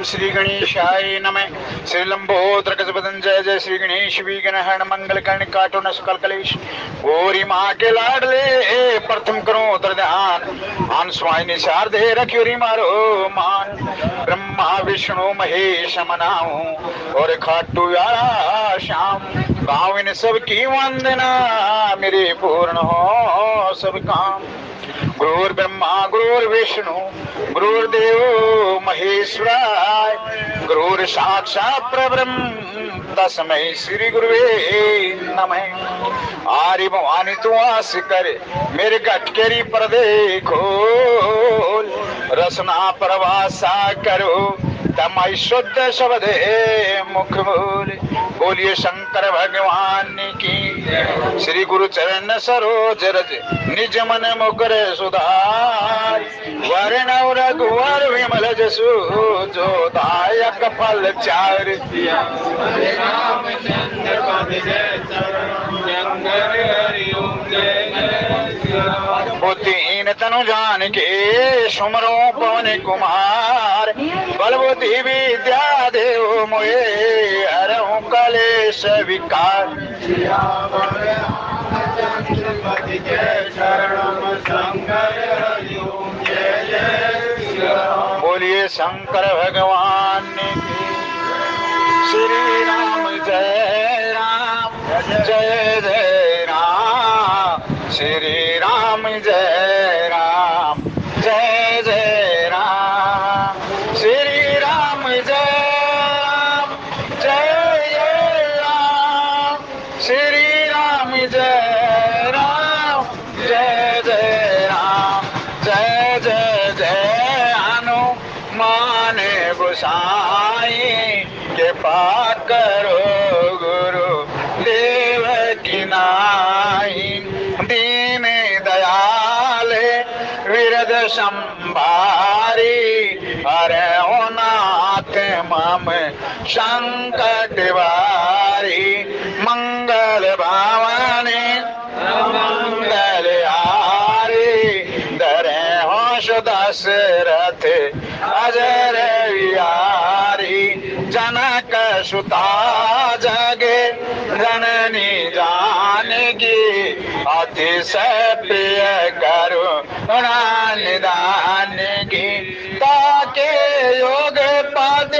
श्री गणेशाय नमः। श्री लंबोदर गजबदन जय जय श्री गणेश विघ्न हरण मंगल कर्ण काटो न सकल कलेश। गोरी माँ के लाडले प्रथम करो उतर ध्यान। आन स्वामी शारदे रखियोरी मारो मान। ब्रह्मा विष्णु महेश मनाऊं और खाटू यारा श्याम। गाँव इन सबकी वंदना मेरे पूर्ण हो सब काम। गुरुर् ब्रह्मा गुरुर्विष्णु गुरुर्देव महेश्वराय। गुरुर् साक्षात् परब्रह्म तस्मै श्री गुरुवे नमः। आर्य भवानी तू आस कर मेरे गटकेरी पर्दे खोल। रसना प्रवासा करो तमय शुद्ध शब्द मुख बोल। बोलिए शंकर भगवान की। श्री गुरु चरण सरोज रज निज मन मुकुर सुधार। वर्ण रघुवर विमल जसु जो दायक फल चार। बुद्धिहीन तनु जान के सुमरो पवन कुमार। बल बुद्धि विद्या देव मोहे हरहु कलेश विकार। बोलिए शंकर भगवान की। श्री राम जय राम जय जय राम। श्री राम जय राम जय जय राम। श्री राम जय राम जय जय राम। श्री राम जय राम जय जय राम। जय जय जय हनुमान गोसाई। कृपा करो गुरु देव की नाई। दीन दयाल विरद संभारी। हरहु नाथ मम संकट वारी। मंगल भावने मंगल हारी। धरहु सुदशरथ अजर विहारी। जनक सुता जगे जननी जानकी। अतिशय प्रिय करुणा निदान की। ताके योग पद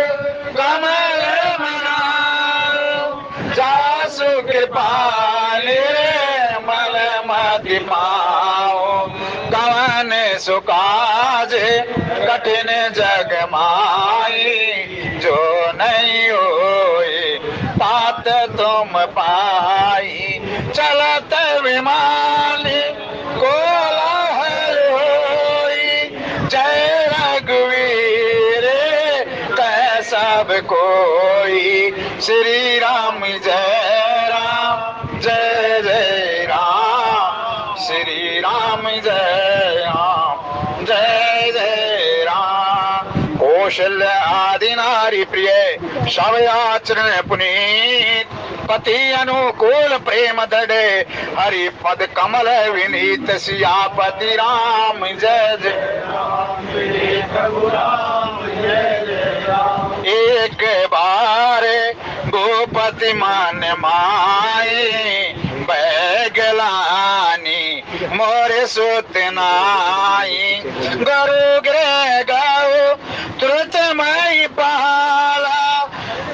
कमल मनाओ। जासु कृपाले मल मति पाओ। कवन सुकाज कठिन जग माई। जो नहीं होई तात तुम पाई। चलत विमान कोलाहल होई। जय रघुवीर कह सब कोई। श्री राम जय राम जय जय राम। श्री राम जय राम जय जय राम। कौशल्य आदि नारी प्रिय सब आचरण पुनीत। पति अनुकूल प्रेम दृढ़ हरि पद कमल विनीत। सियापति राम जय जय राम। एक बार गोपति मान माए। बैगलानी मोरे सुत नाई। गरु गृह गाओ तुरत मई पाला।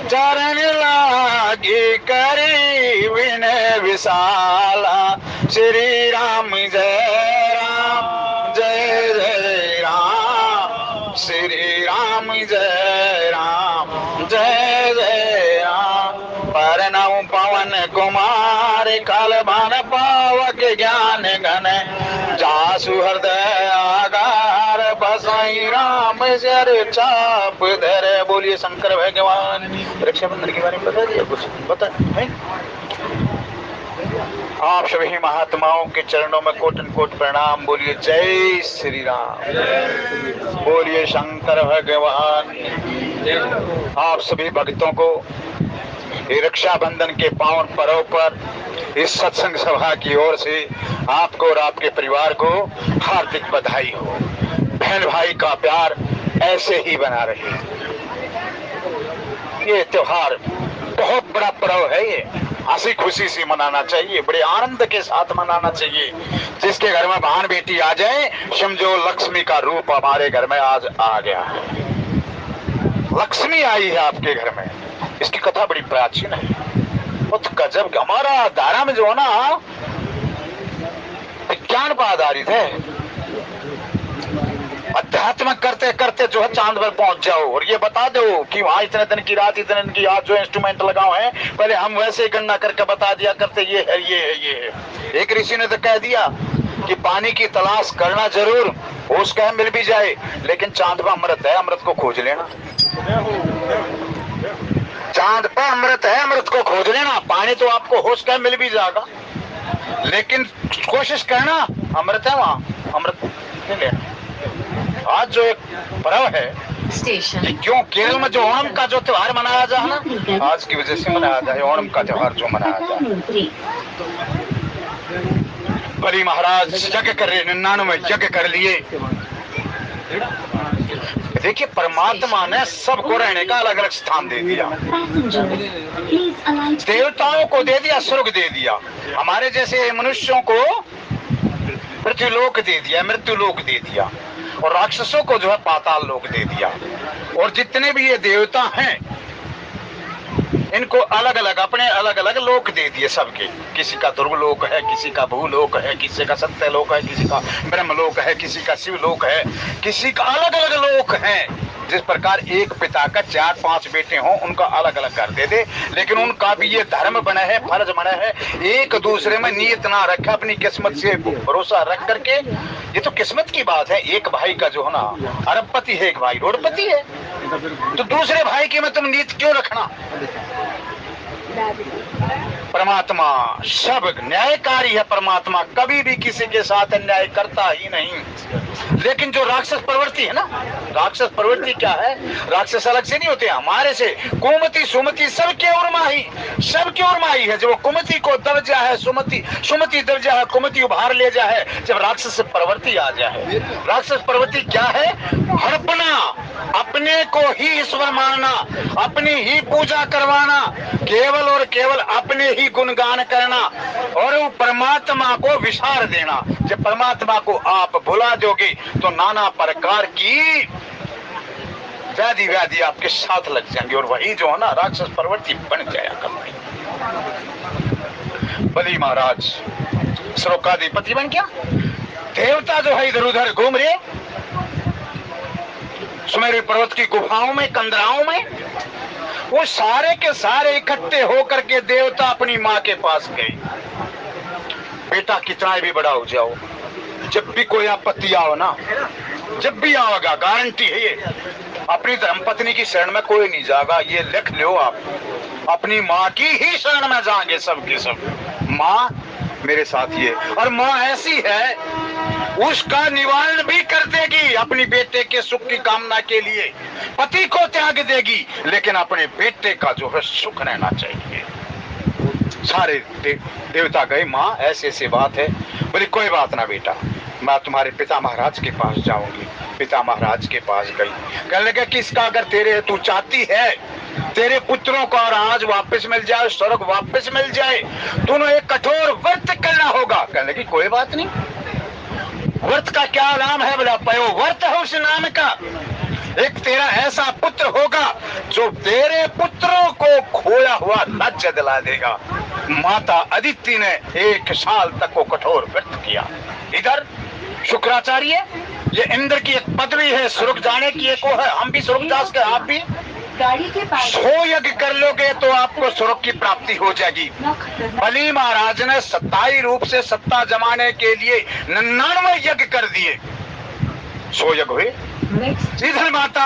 चरण लागी करी विनय विशाला। श्री राम जय राम जय जय राम। श्री राम जय राम जय जय राम। परनऊ पवन कुमार काल भान पावक ज्ञान घन। जासु हृदय आगार बसाई राम सर चाप धर। बोलिए शंकर भगवान। रक्षाबंधन के बारे में बता दिया कुछ बता है? आप सभी महात्माओं के चरणों में कोटन कोट प्रणाम। बोलिए जय श्री राम। बोलिए शंकर भगवान। आप सभी भक्तों को रक्षाबंधन के पावन पर्व पर इस सत्संग सभा की ओर से आपको और आपके परिवार को हार्दिक बधाई हो। बहन भाई का प्यार ऐसे ही बना रहे। ये त्योहार बहुत बड़ा पर्व है, ये हंसी खुशी से मनाना चाहिए, बड़े आनंद के साथ मनाना चाहिए। जिसके घर में बहन बेटी आ जाए, समझो लक्ष्मी का रूप हमारे घर में आज आ गया है, लक्ष्मी आई है आपके घर में। इसकी कथा बड़ी प्राचीन है, बहुत गजब। हमारा धारा में जो है ना विज्ञान पर आधारित है, अध्यात्म करते करते जो है चांद पर पहुंच जाओ और ये बता दो कि वहां इतने दिन की रात, इतने दिन की आज जो इंस्ट्रूमेंट लगाओ है, पहले हम वैसे ही गणना करके बता दिया करते, ये है ये है ये है। एक ऋषि ने तो कह दिया कि पानी की तलाश करना जरूर, होश कहे मिल भी जाए, लेकिन चांद पर अमृत है, अमृत को खोज लेना। चांद पर अमृत है, अमृत को खोज लेना। पानी तो आपको होश कहे मिल भी जाएगा, लेकिन कोशिश करना, अमृत है वहां, अमृत नहीं लेना। आज जो एक पर्व है, क्यों केरल में जो ओणम का जो त्योहार मनाया जा ना, आज की वजह से मनाया जाए, ओणम का त्योहार जो मनाया जाए। बलि महाराज यज्ञ कर रहे, 99 यज्ञ कर लिए। देखिए परमात्मा ने सबको रहने का अलग अलग स्थान दे दिया, देवताओं को दे दिया, स्वर्ग दे दिया, हमारे जैसे मनुष्यों को पृथ्वीलोक दे दिया, मृत्युलोक दे दिया, और राक्षसों को जो है पाताल लोक दे दिया। और जितने भी ये देवता हैं इनको अलग अलग अपने अलग अलग लोक दे दिए सबके। किसी का दुर्गलोक है, किसी का भूलोक है, किसी का सत्यलोक है, किसी का ब्रह्मलोक है, किसी का शिवलोक है, किसी का अलग अलग लोक है। जिस प्रकार एक पिता का 4-5 बेटे हों, उनका अलग अलग कर दे दे, लेकिन उनका भी ये धर्म बना है, फर्ज बना है, एक दूसरे में नीयत ना रखा, अपनी किस्मत से भरोसा रख करके। ये तो किस्मत की बात है, एक भाई का जो है ना अरबपति है, एक भाई रोडपति है, तो दूसरे भाई की में तुम नीयत क्यों रखना। परमात्मा सब न्यायकारी है, परमात्मा कभी भी किसी के साथ अन्याय करता ही नहीं। लेकिन जो राक्षस प्रवृत्ति है ना, राक्षस प्रवृत्ति क्या है, राक्षस अलग से नहीं होते, हमारे से कुमति सुमति सबके ओर माही, सबके ओर माही है। जब कुमति को दर्जा है सुमति, सुमति दर्जा है कुमति उभार ले जा है, जब राक्षस से प्रवृत्ति आ जाए। राक्षस प्रवृत्ति क्या है, हड़पना, अपने को ही ईश्वर मानना, अपनी ही पूजा करवाना, केवल और केवल अपने ही गुणगान करना और वो परमात्मा को विसार देना। जब परमात्मा को आप भुला दोगे तो नाना प्रकार की व्याधि व्याधि आपके साथ लग जाएंगे, और वही जो है ना राक्षस प्रवृत्ति बन जाया करती। बलि महाराज श्लोकाधिपति बन गया, देवता जो है इधर उधर घूम रहे, सुमेरु पर्वत की गुफाओं में, कंदराओं में, वो सारे के सारे इकट्ठे होकर के देवता अपनी माँ के पास गए। बेटा कितना भी बड़ा हो जाओ, जब भी कोई आपत्ति आओ ना, जब भी आओगा, गारंटी है ये, अपनी धर्मपत्नी की शरण में कोई नहीं जाएगा, ये लिख लो आप, अपनी माँ की ही शरण में जाएंगे सब के सब। माँ मेरे साथ ये, और माँ ऐसी है उसका निवारण भी कर देगी, अपनी बेटे के सुख की कामना के लिए पति को त्याग देगी, लेकिन अपने बेटे का जो है सुख रहना चाहिए। सारे देवता गए, माँ ऐसे ऐसी बात है। बोले कोई बात ना बेटा, मैं तुम्हारे पिता महाराज के पास जाऊंगी। पिता महाराज के पास गई, कहने लगे कि इसका अगर तेरे तू चाहती है तेरे पुत्रों को राज वापस मिल जाए, स्वर्ग वापस मिल जाए, दोनों एक कठोर व्रत करना होगा। कहने लगी कोई बात नहीं। व्रत का क्या नाम है, बोला पयो व्रत है उस नाम का। एक तेरा ऐसा पुत्र होगा जो तेरे पुत्रों को खोया हुआ राज्य दिला देगा। माता अदिति ने 1 साल तक को कठोर व्रत किया। इधर शुक्राचार्य, ये इंद्र की एक पदवी है, स्वर्ग जाने की एक वो है, हम भी स्वर्ग जा सके, आप भी गाड़ी के पास 100 यज्ञ कर लोगे तो आपको स्वर्ग की प्राप्ति हो जाएगी। बलि महाराज ने 27 रूप से सत्ता जमाने के लिए 99 यज्ञ कर दिए, 100 यज्ञ हुए। इधर माता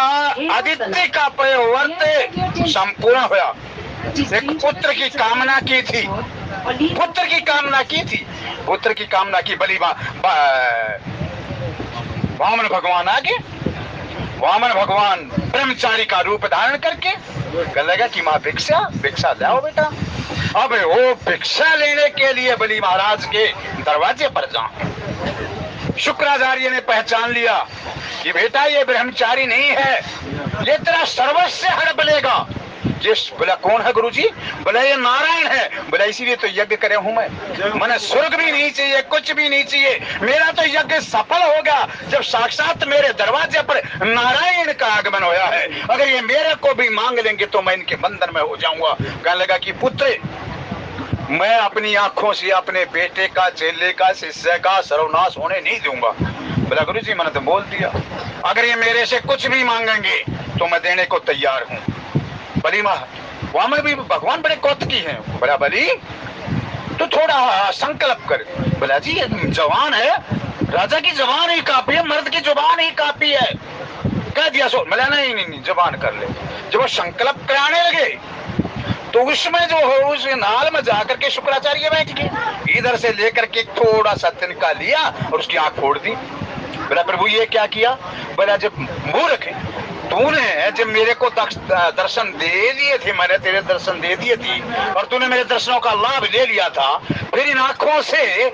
आदित्य का व्रत संपूर्ण हुआ। एक पुत्र की कामना की थी, पुत्र की कामना की थी, पुत्र की कामना की। बलि वामन भगवान आगे, वामन भगवान ब्रह्मचारी का रूप धारण करके कहने लगा कि माँ भिक्षा, भिक्षा लाओ बेटा। अब वो भिक्षा लेने के लिए बलि महाराज के दरवाजे पर जाओ। शुक्राचार्य ने पहचान लिया कि बेटा ये ब्रह्मचारी नहीं है, ये तेरा सर्वस्व हड़प लेगा, ये बोला कौन है गुरुजी? बोला ये नारायण है। बोला इसीलिए तो यज्ञ करे हूं मैंने स्वर्ग भी नहीं चाहिए, कुछ भी नहीं चाहिए, मेरा तो यज्ञ सफल हो गया जब साक्षात मेरे दरवाजे पर नारायण का आगमन होया है। अगर ये मेरे को भी मांग लेंगे तो मैं इनके बंधन में हो जाऊंगा। कहने लगा कि पुत्र, मैं अपनी आंखों से अपने बेटे का, चेले का, शिष्य का सर्वनाश होने नहीं दूंगा। बोला गुरुजी मैंने तो बोल दिया, अगर ये मेरे से कुछ भी मांगेंगे तो मैं देने को तैयार हूँ। बली वहां में भी भगवान बड़े कौतुकी हैं। बोला बली तो थोड़ा संकल्प कर। बोला जी ये जवान है, राजा की जबान ही काफी है, मर्द की जुबान ही काफी है। कह दिया सो। बोला नहीं जबान कर ले। जब वो संकल्प कराने लगे तो उसमें जो हो उस नाल में जाकर के शुक्राचार्य बैठ गए, इधर से लेकर के थोड़ा सा तिनका लिया और उसकी आंख फोड़ दी। बोला प्रभु ये क्या किया? बोला जब मूर्ख है तूने, जब मेरे को दर्शन दे दिए थे, मैंने तेरे दर्शन दे दिए थे और तूने मेरे दर्शनों का लाभ ले लिया था, फिर इन आंखों से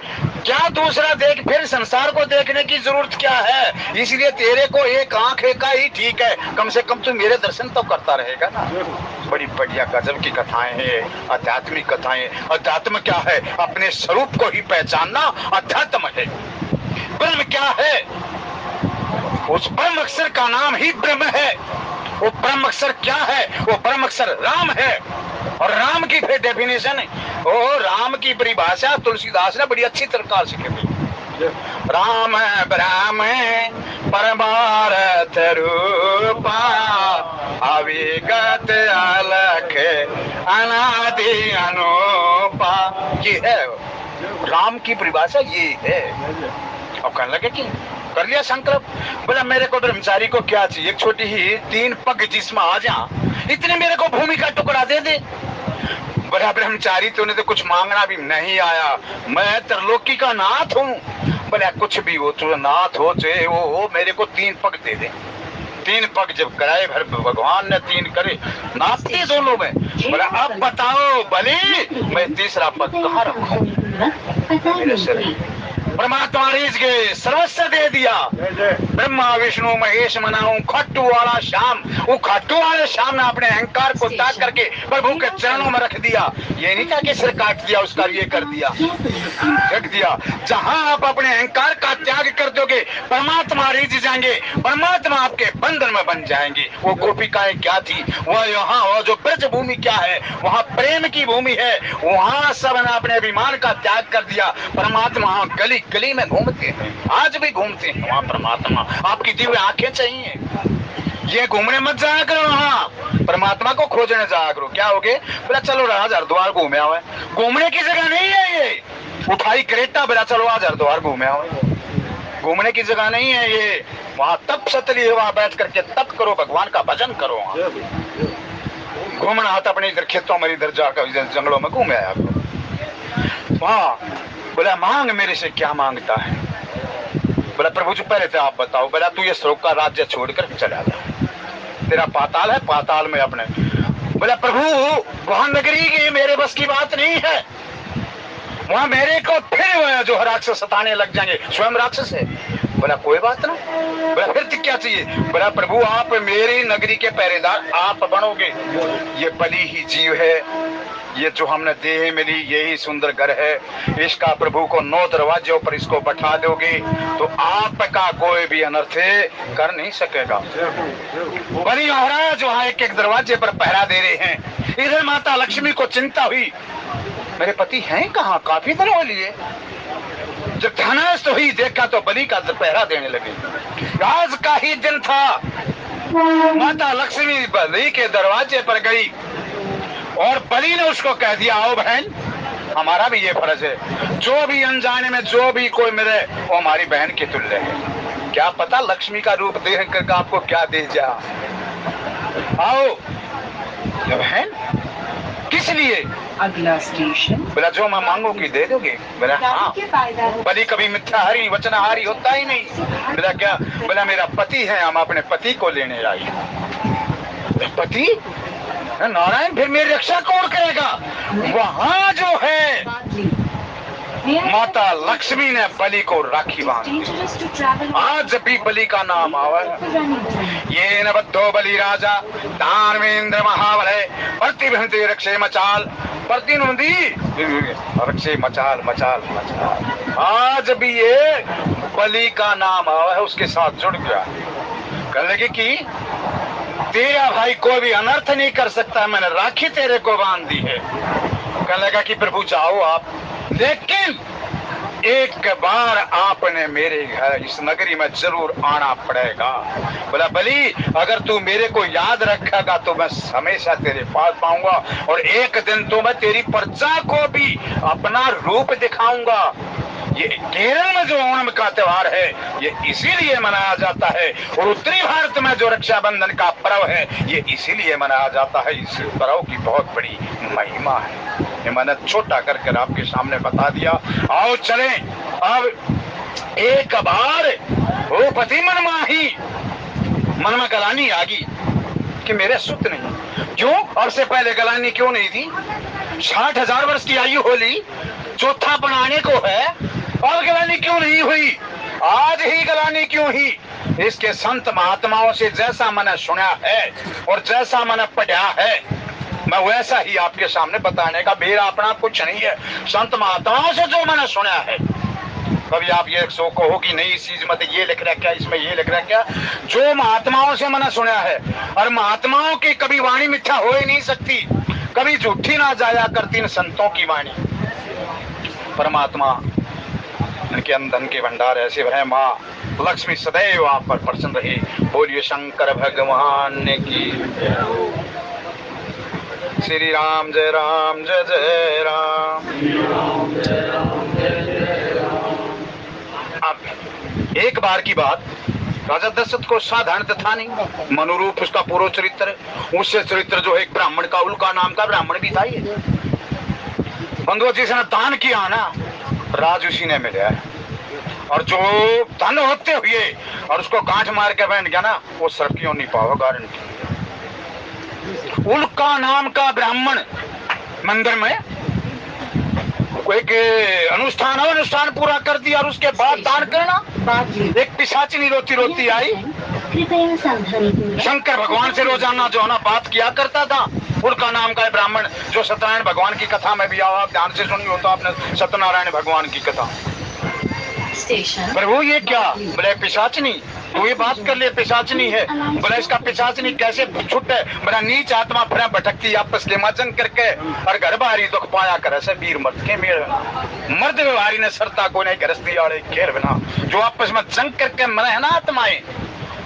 क्या दूसरा देख, फिर संसार को देखने की जरूरत क्या है? इसलिए तेरे को एक आंख का ही ठीक है, कम से कम तू मेरे दर्शन तो करता रहेगा ना। बड़ी बढ़िया गजब की कथाएं हैं, आध्यात्मिक कथाएं। अध्यात्म क्या है? अपने स्वरूप को ही पहचानना अध्यात्म है। ब्रह्म क्या है? उस ब्रह्म अक्षर का नाम ही ब्रह्म है। वो ब्रह्म अक्षर क्या है? वो ब्रह्म अक्षर राम है। और राम की फिर डेफिनेशन है, ओ राम की परिभाषा तुलसीदास ने बड़ी अच्छी तरह से की। राम ब्रह्म परमार्थ रूपा अविगत अलख अनादि अनुपा। ये है राम की परिभाषा, ये है। अब कहने लगे कि कर लिया संकल्प। बोला मेरे को ब्रह्मचारी को क्या चाहिए? एक छोटी ही 3 पग जिसमें आ जा, इतने मेरे को भूमि का टुकड़ा दे दे। बोला ब्रह्मचारी तूने तो कुछ मांगना भी नहीं आया, मैं त्रिलोकी का नाथ हूँ। बोला कुछ भी हो, तू नाथ हो चाहे हो, मेरे को 3 पग दे दे। 3 पग जब कराए भर भगवान ने 3 करे, नाचते दोनों में। बोला अब बताओ बलि मैं तीसरा पग कहाँ रखूं? मेरे सिर परमात्मा रीझ गए, सर्वस्व दे दिया। ब्रह्मा विष्णु महेश मनाऊं खट्टू वाला श्याम। वो खट्टू वाले श्याम ने अपने अहंकार को त्याग करके प्रभु के चरणों में रख दिया। ये नहीं कहा कि सिर काट दिया उसका, ये कर दिया, रख दिया। जहां आप अपने अहंकार का त्याग कर दोगे परमात्मा रीझ जाएंगे, परमात्मा आपके बंधन में बन जाएंगे। वो गोपिकाएं क्या थी? वह यहाँ वो जो ब्रज भूमि क्या है? वहाँ प्रेम की भूमि है। वहाँ सब ने अपने अभिमान का त्याग कर दिया। परमात्मा गली गली में घूमते हैं, आज भी घूमते हैं वहाँ परमात्मा। आपकी दिव्य आंखें चाहिए, ये घूमने मत जाया करो, वहाँ परमात्मा को खोजने जाया करो। क्या हो गए? बोला चलो राज हरिद्वार घूमे आओ। घूमने की जगह नहीं है ये। उठाई क्रेटा, बोला चलो आज हरिद्वार घूमे आओ। घूमने की जगह नहीं है ये। वहाँ तप सतली है, वहाँ बैठ करके तप करो, भगवान का भजन करो। घूमना हाथ अपने इधर खेतों में, इधर जाकर जंगलों में घूमे आया करो। वहाँ बोला मांग मेरे से क्या मांगता है? बोला प्रभु जी पहले तो आप बताओ। बोला तू ये स्वर्ग का राज्य छोड़कर चला जा, तेरा पाताल है, पाताल में अपने। बोला प्रभु वहां नगरी की मेरे बस की बात नहीं है, वहां मेरे को फिर जो राक्षस सताने लग जाएंगे, स्वयं राक्षस है। बोला कोई बात ना। बोला फिर क्या चाहिए? बोला प्रभु आप मेरी नगरी के पहरेदार आप बनोगे। ये बलि ही जीव है, ये जो हमने देह मिली यही सुंदर घर है, इसका प्रभु को 9 दरवाजों पर इसको बैठा दोगे तो आपका कोई भी अनर्थ कर नहीं सकेगा। बलि महाराज वहाँ एक दरवाजे पर पहरा दे रहे हैं। इधर माता लक्ष्मी को चिंता हुई, मेरे पति हैं कहाँ? काफी दिन हो लिए। जब ध्यानस्थ हुई देखा तो बलि का पहरा देने लगे। आज का ही दिन था। माता लक्ष्मी बलि के दरवाजे पर गई और बलि ने उसको कह दिया आओ बहन, हमारा भी ये फर्ज है, जो भी अनजाने में जो भी कोई मिले वो हमारी बहन के तुल्य है। क्या पता लक्ष्मी का रूप देख कर आपको क्या दे जा। आओ बहन, किस लिए? अगला स्टेशन। बोला जो मैं मांगूंगी दे दोगे? बोला हाँ। बलि कभी मिथ्याहारी वचनहारी होता ही नहीं। बोला क्या? बोला मेरा पति है, हम अपने पति को लेने आई। पति? नारायण फिर मेरी रक्षा कौन करेगा? वहां जो है माता लक्ष्मी ने बलि को राखी बांधी। आज भी बलि का नाम आवा ये न बद्धो बलि राजा दानवेंद्र महाबले प्रतिभंति रक्षे मचाल प्रतिनोदी रक्षे मचाल मचाल मचाल। आज भी ये बलि का नाम आवा है, उसके साथ जुड़ गया। कह लगे कि तेरा भाई कोई भी अनर्थ नहीं कर सकता, मैंने राखी तेरे को बांध दी है। कह लगा कि प्रभु जाओ आप, लेकिन एक बार आपने मेरे घर इस नगरी में जरूर आना पड़ेगा। बोला बलि अगर तू मेरे को याद रखेगा तो मैं हमेशा तेरे पास पाऊंगा और एक दिन तो मैं तेरी प्रजा को भी अपना रूप दिखाऊंगा। ये केरल में जो ओणम का त्योहार है ये इसीलिए मनाया जाता है और उत्तरी भारत में जो रक्षाबंधन का पर्व है ये इसीलिए मनाया जाता है। इस पर्व की बहुत बड़ी महिमा है, ये मैंने छोटा करके आपके सामने बता दिया। आओ चलें अब एक बार ओ पति मन में गलानी आ गई कि मेरे सुत नहीं। क्यों? और से पहले गलानी क्यों नहीं थी? 60,000 वर्ष की आयु होली, चौथा बनाने को है और गलानी क्यों नहीं हुई? आज ही गलानी क्यों ही? इसके संत महात्माओं से जैसा मैंने सुना है और जैसा मैंने पढ़ा है मैं वैसा ही आपके सामने बताने का, मेरा अपना कुछ नहीं है। संत महात्माओं से जो मैंने सुना है, कभी आप ये सो कहो कि नहीं इस चीज में तो ये लिख रहा क्या, इसमें ये लिख रहा क्या, जो महात्माओं से मैंने सुना है। और महात्माओं की कभी वाणी मिथ्या हो ही नहीं सकती, कभी झूठी ना जाया करती संतों की वाणी। परमात्मा इनके अंधन के भंडार ऐसे भरे, माँ लक्ष्मी सदैव आप पर प्रसन्न रही। बोलिए शंकर भगवान की। श्री राम जय राम जय जय राम। अब एक बार की बात, राजा दशरथ को साधारण था नहीं, मनुरूप उसका पूर्व चरित्र, उससे चरित्र जो एक ब्राह्मण का, उल्का नाम का ब्राह्मण भी था। ये बंधुओं जिसने दान किया ना, राज उसी ने मिला है। और जो धन होते हुए और उसको गांठ मार के बैठ गया ना, वो सड़कियों नहीं पाओ गारंटी। उल्का नाम का ब्राह्मण मंदिर में एक अनुष्ठान पूरा कर दिया और उसके बाद दान करना। एक पिशाचिनी रोती रोती आई, शंकर भगवान से रोजाना जो है ना बात किया करता था। उल्का नाम का ब्राह्मण जो सत्यनारायण भगवान की कथा में भी आओ, ध्यान से सुनी हो तो आपने सत्यनारायण भगवान की कथा। प्रभु ये क्या? बोले पिशाचनी, तू ये बात कर ले पिशाचनी है। बोले इसका पिशाचनी कैसे छुटे? बड़ा नीच आत्मा फिर भटकती आपस के मचन करके और घर बारी दुख पाया कर ऐसे वीर मर्द के मेल मर्द व्यवहारी ने सरता को नहीं गरस्ती आड़े घेर बना। जो आपस में जंग करके मरे है ना आत्माएं,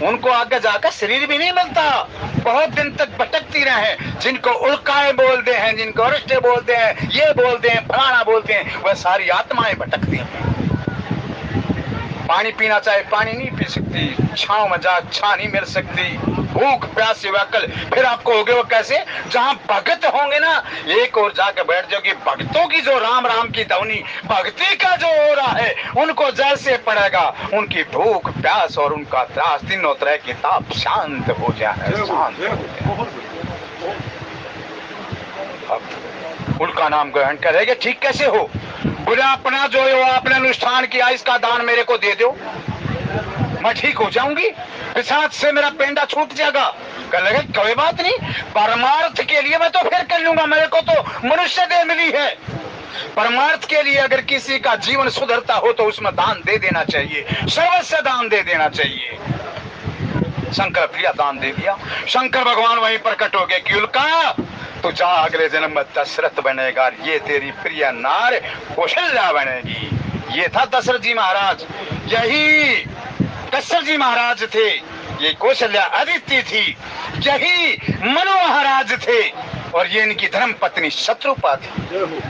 उनको आगे जाकर शरीर भी नहीं मिलता, बहुत दिन तक भटकती रहे। जिनको उल्काएं बोलते हैं, जिनको अरिष्टे बोलते हैं, ये बोलते हैं, फलाना बोलते हैं, वह सारी आत्माएं भटकती हैं। पानी पीना चाहे पानी नहीं पी सकती, छांव में जा छां नहीं मिल सकती, भूख प्यास से व्याकुल। फिर आपको होगे वो कैसे? जहां भगत होंगे ना, एक और जाकर बैठ जाओगे। भक्तों की जो राम राम की ध्वनि, भक्ति का जो हो रहा है, उनको जैसे पड़ेगा उनकी भूख प्यास और उनका त्रास, तीनों तरह के ताप शांत हो जाए, शांत हो जाए। अब उल्का नाम ग्रहण करेंगे, ठीक कैसे हो? बुरा अपना जो है आपने अनुष्ठान किया, इसका दान मेरे को दे दो, मैं ठीक हो जाऊंगी, पिशाच से मेरा पेंडा छूट जाएगा। कह लगे कोई बात नहीं, परमार्थ के लिए मैं तो फिर कर लूंगा, मेरे को तो मनुष्य देह मिली है। परमार्थ के लिए अगर किसी का जीवन सुधरता हो तो उसमें दान दे देना चाहिए, सर्वस्व दान दे देना चाहिए। शंकर प्रिया दान दे दिया। शंकर भगवान वहीं प्रकट हो गए कि उल्का तो जा अगले जन्म में दशरथ बनेगा, ये तेरी प्रिय नार कौशल्या बनेगी। ये था दशरथ जी महाराज, यही दशरथ जी महाराज थे, ये कौशल्या अदिति थी, यही मनु महाराज थे और ये इनकी धर्म पत्नी शत्रुपा थी।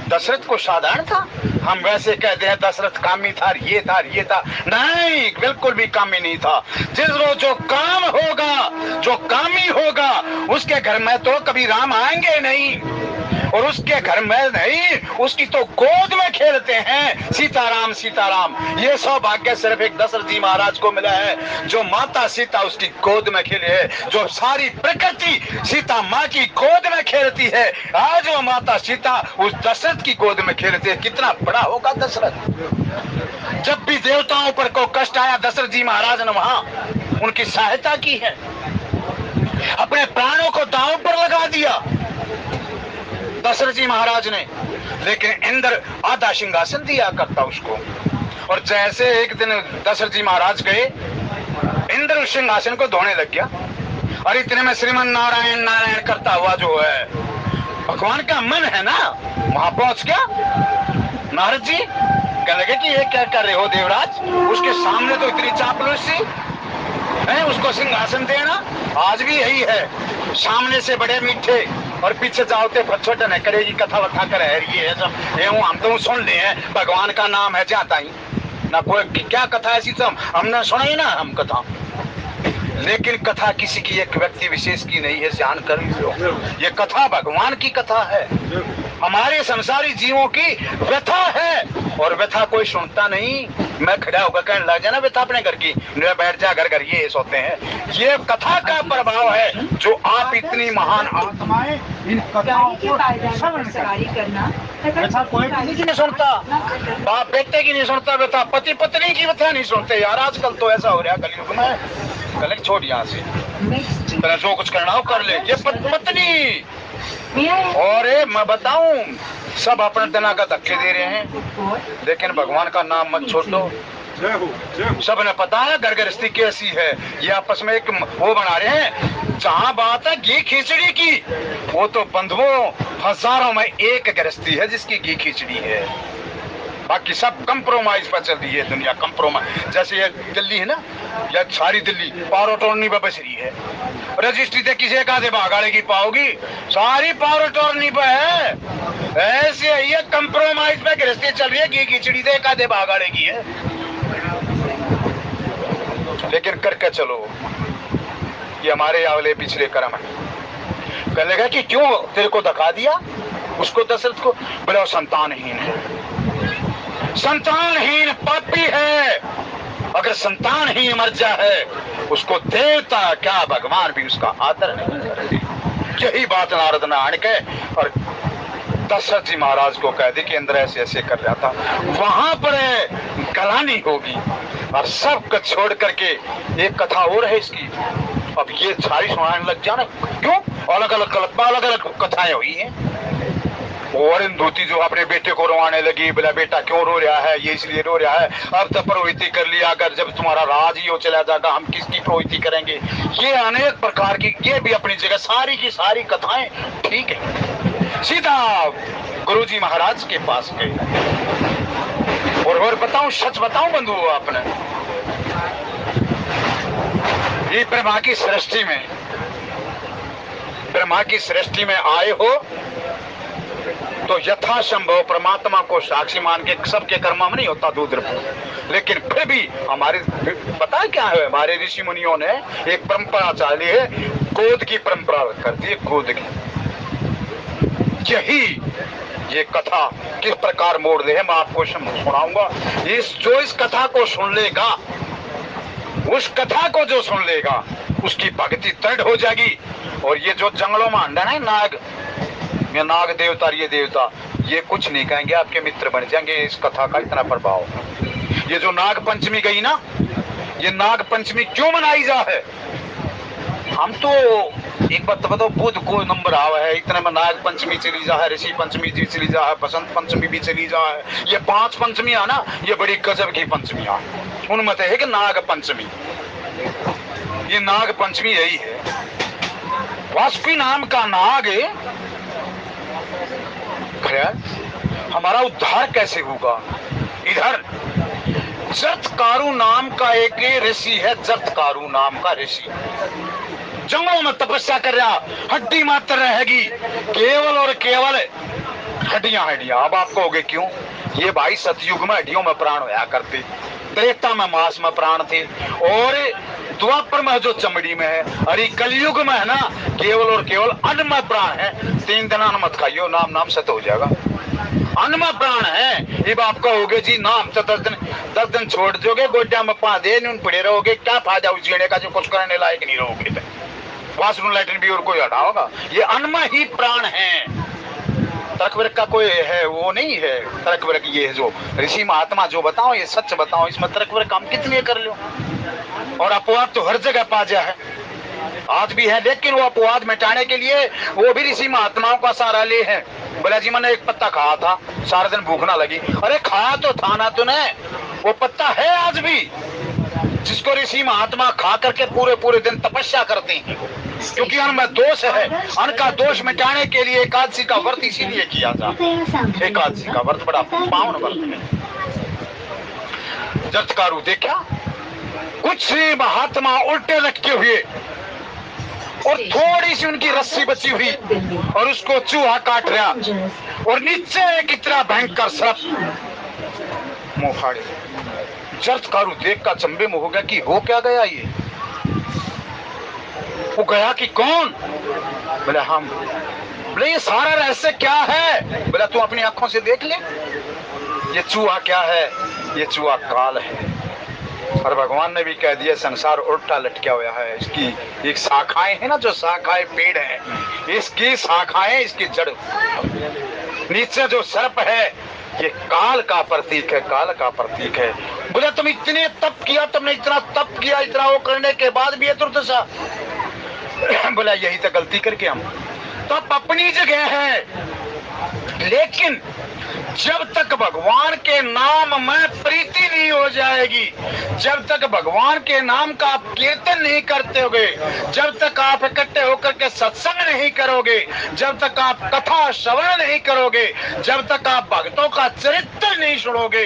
दशरथ को साधारण था, हम वैसे कहते हैं दशरथ कामी था, ये था, ये था, नहीं, बिल्कुल भी कामी नहीं था। जिस रोज जो काम होगा, जो कामी होगा, उसके घर में तो कभी राम आएंगे नहीं। और उसके घर में नहीं, उसकी तो गोद में खेलते हैं सीताराम सीताराम। ये सौभाग्य सिर्फ एक दशरथ जी महाराज को मिला है, जो माता सीता उसकी गोद में खेले है, जो सारी प्रकृति सीता माँ की गोद में खेलती है। आज वो माता सीता उस दशरथ की गोद में खेलते है। कितना बड़ा होगा दशरथ। जब भी देवताओं पर को कष्ट आया, दशरथ जी महाराज ने वहां उनकी सहायता की है, अपने प्राणों को दांव पर लगा दिया दशरथ जी महाराज ने। लेकिन इंद्र आधा सिंहासन दिया करता उसको। और जैसे एक दिन दशरथ जी महाराज गए, इंद्र उस सिंहासन को धोने लग गया, और इतने में श्रीमन नारायण नारायण करता हुआ जो है भगवान का मन है ना, वहां पहुंच गया। नारद जी कहने लगे कि ये क्या कर रहे हो देवराज, उसके सामने तो इतनी चापलूसी है, उसको सिंहासन देना। आज भी यही है, सामने से बड़े मीठे और पीछे जाओ तो छोटे न करेगी कथा वथा करे ये सब। ये हम तो सुन ले हैं, भगवान का नाम है जाता ही ना, कोई क्या कथा ऐसी सब हमने सुना ही ना हम कथा। लेकिन कथा किसी की एक व्यक्ति विशेष की नहीं है, ध्यान कर लो। ये कथा भगवान की कथा है, हमारे संसारी जीवों की व्यथा है। और व्यथा कोई सुनता नहीं। मैं खड़ा होकर कहने लग जाना व्यथा अपने घर की, बैठ जा घर घर ये सोते हैं। ये कथा का प्रभाव है जो आप इतनी महान आत्माएं इन कथाओं को करना। व्यथा कोई किसी की नहीं सुनता, बाप बेटे की नहीं सुनता व्यथा, पति पत्नी की व्यथा नहीं सुनते यार। आजकल तो ऐसा हो रहा कलयुग में। कल छोड़ यहाँ से, तेरा जो कुछ करना हो कर ले। ये पत्नी और मैं बताऊं, सब अपने तना का धक्के दे रहे हैं, लेकिन भगवान का नाम मत छोड़ो। सब ने पता है घर गृहस्थी कैसी है। ये आपस में एक वो बना रहे हैं। जहाँ बात है घी खिचड़ी की, वो तो बंधुओं हजारों में एक गृहस्थी है जिसकी घी खिचड़ी है। बाकी सब कंप्रोमाइज पर चल रही है दुनिया, कंप्रोमाइज। जैसे ये दिल्ली है ना, या सारी दिल्ली पावर अटॉर्नी पर बस रही है। रजिस्ट्री तो किसी एक आधे भागाड़े की पाओगी, सारी पावर अटॉर्नी पर है। ऐसे ये कंप्रोमाइज पे गृहस्थी चल रही है, घी खिचड़ी तो एक आधे भागाड़े की है। लेकिन करके चलो, ये हमारे अगले पिछले कर्म है। कहने लगा कि क्यों तेरे को धक्का दिया उसको, दशरथ को? बोले संतानहीन है, संतानहीन पापी है। अगर संतानहीन मर जाए उसको देवता क्या भगवान भी उसका आदर नहीं करते। यही बात नारद ने आन के और दशरथ जी महाराज को कह दी कि इंद्र ऐसे ऐसे कर रहा था। वहां पर गलानी होगी और सब कुछ छोड़ करके एक कथा और है इसकी। अब ये सारी सुनाने लग जाना, क्यों? अलग अलग कथाएं हुई हैं। और इंदुती जो अपने बेटे को रोवाने लगी, बोला बेटा क्यों रो रहा है, ये इसलिए रो रहा है, अब तो पुरोहिती कर लिया, अगर जब तुम्हारा राज ही हो चला जाएगा हम किसकी पुरोहिती करेंगे। ये अनेक प्रकार की, ये भी अपनी जगह सारी की सारी कथाएं ठीक है। सीधा गुरुजी महाराज के पास गए और बताऊं, सच बताऊं बंधु, आपने ये ब्रह्मा की सृष्टि में आए हो तो यथासंभव परमात्मा को साक्षी मान के, सबके कर्म में नहीं होता दूध, लेकिन फिर भी हमारे पता है क्या है, हमारे ऋषि मुनियों ने एक परंपरा चाली है, गोद की परंपरा करती है, गोद की। यही ये कथा किस प्रकार मोड़ दे है मैं आपको सुनाऊंगा। इस कथा को सुन लेगा, उस कथा को जो सुन लेगा उसकी भक्ति दृढ़ हो जाएगी। और ये जो जंगलों में अंडा है नाग, ये नाग देवता, ये देवता, ये कुछ नहीं कहेंगे, आपके मित्र बन जाएंगे। इस कथा का इतना प्रभाव। ये जो नाग पंचमी गई ना, ये नाग पंचमी क्यों मनाई जा है? हम तो एक बात बताओ, बुध को नंबर आवा है, इतने में नाग पंचमी चली जा है, ऋषि पंचमी जी चली जा है, बसंत पंचमी भी चली जा है। ये 5 पंचमियां ना, ये बड़ी गजब की पंचमियां, उनमें है कि नाग पंचमी। ये नाग पंचमी यही है। वासुकी नाम का नाग हमारा उद्धार कैसे होगा? इधर जरत्कारु नाम का एक ऋषि है, जरत्कारु नाम का ऋषि जंगलों में तपस्या कर रहा, हड्डी मात्र रहेगी, केवल और केवल हड्डियां हड्डियां। अब आप कहोगे क्यों? ये भाई सतयुग में हड्डियों में प्राण होया करते, त्रेता में मांस में प्राण थे, और द्वापर में जो चमड़ी में है, अरे कलयुग में है ना केवल और केवल अन्नमय प्राण है। 3 दिन अन्न मत खाइयो, नाम नाम से तो हो जाएगा। अन्नमय प्राण है। अब आप कहोगे जी नाम से 10 दिन छोड़ दोगे, गोड्या में 5 दिन पड़े रहोगे, क्या फायदा उस जीने का जो कुछ करने लायक नहीं रहोगे। वाशरूम लैट्रिन भी और कोई हटा होगा। ये अन्नमय ही प्राण है। तर्क विर्क का कोई है वो नहीं है। तर्क विर्क ये है जो ऋषि महात्मा जो बताओ, ये सच बताओ, इसमें तर्क विर्क हम कितने कर लो। और अपवाद तो हर जगह पाजा है, आज भी है, लेकिन वो अपवाद मिटाने के लिए वो भी ऋषि महात्माओं का सहारा ले है। बोला जी मैंने एक पत्ता खाया था, सारा दिन भूख ना लगी। अरे खाया तो था ना तूने, वो पत्ता है आज भी, जिसको ऋषि महात्मा खा करके पूरे पूरे दिन तपस्या करते हैं, क्योंकि अन्न में दोष है। अन्न का दोष मिटाने के लिए एकादशी का व्रत इसीलिए किया जाता है। एकादशी का व्रत बड़ा पावन व्रत है। जटकारू देखा कुछ महात्मा उल्टे लटके हुए और थोड़ी सी उनकी रस्सी बची हुई और उसको चूहा काट रहा, और नीचे कितना भयंकर सर्प मुंह फाड़े। जटकारू देख का चंबे में हो गया कि हो क्या गया ये। वो गया कि कौन? बोले हम। बोले ये सारा रहस्य क्या है? बोला तू अपनी आंखों से देख ले, ये चूहा क्या है? ये चूहा काल है। और भगवान ने भी कह दिया संसार उल्टा लटका हुआ है। इसकी एक शाखाएं है ना, जो शाखाएं पेड़ है, इसकी शाखाएं, इसकी जड़, नीचे जो सर्प है, ये काल का प्रतीक है, काल का प्रतीक है। बोला तुम इतने तप किया, तुमने इतना तप किया, इतना वो करने के बाद भी ये दुर्दशा। बोला यही तो गलती करके हम। तप अपनी जगह है, लेकिन जब तक भगवान के नाम में प्रीति नहीं हो जाएगी, जब तक भगवान के नाम का आप कीर्तन नहीं करते होगे, जब तक आप इकट्ठे होकर के सत्संग नहीं करोगे, जब तक आप कथा श्रवण नहीं करोगे, जब तक आप भक्तों का चरित्र नहीं सुनोगे,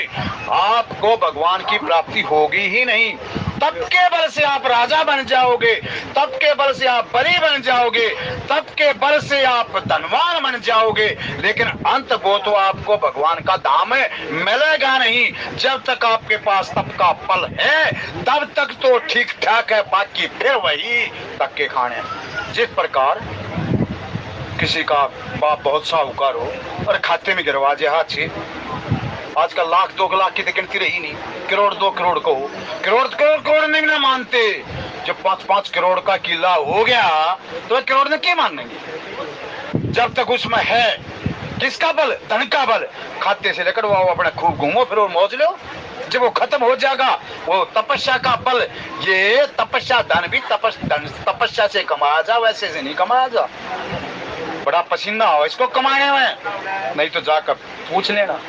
आपको भगवान की प्राप्ति होगी ही नहीं। तब के बल से आप राजा बन जाओगे, तब के बल से आप बली बन जाओगे, तब के बल से आप धनवान बन जाओगे, लेकिन अंत वो तो आपको भगवान का धाम मिलेगा नहीं। जब तक आपके पास तप का फल है तब तक तो ठीक ठाक है, बाकी फिर वही धक्के खाने। जिस प्रकार किसी का बाप बहुत साहूकार हो और खाते में गिरवाजे हाथ से, आजकल 1,00,000 2 लाख की तो गिनती रही नहीं, करोड़ 2 करोड़ को, करोड़ नहीं ना मानते। जब 5-5 करोड़ का किला हो गया तो करोड़ ने क्या मानेंगे? जब तक उसमें है किसका बल? धन का बल। खाते से लेकर वो अपने खूब घूमो फिरो मौज लो। जब वो खत्म हो जाएगा, वो तपस्या का बल, ये तपस्या धन भी तपस्या से कमाया जा, वैसे से नहीं कमाया जा। बड़ा पसीना हो इसको कमाने में, नहीं तो जाकर पूछ लेना।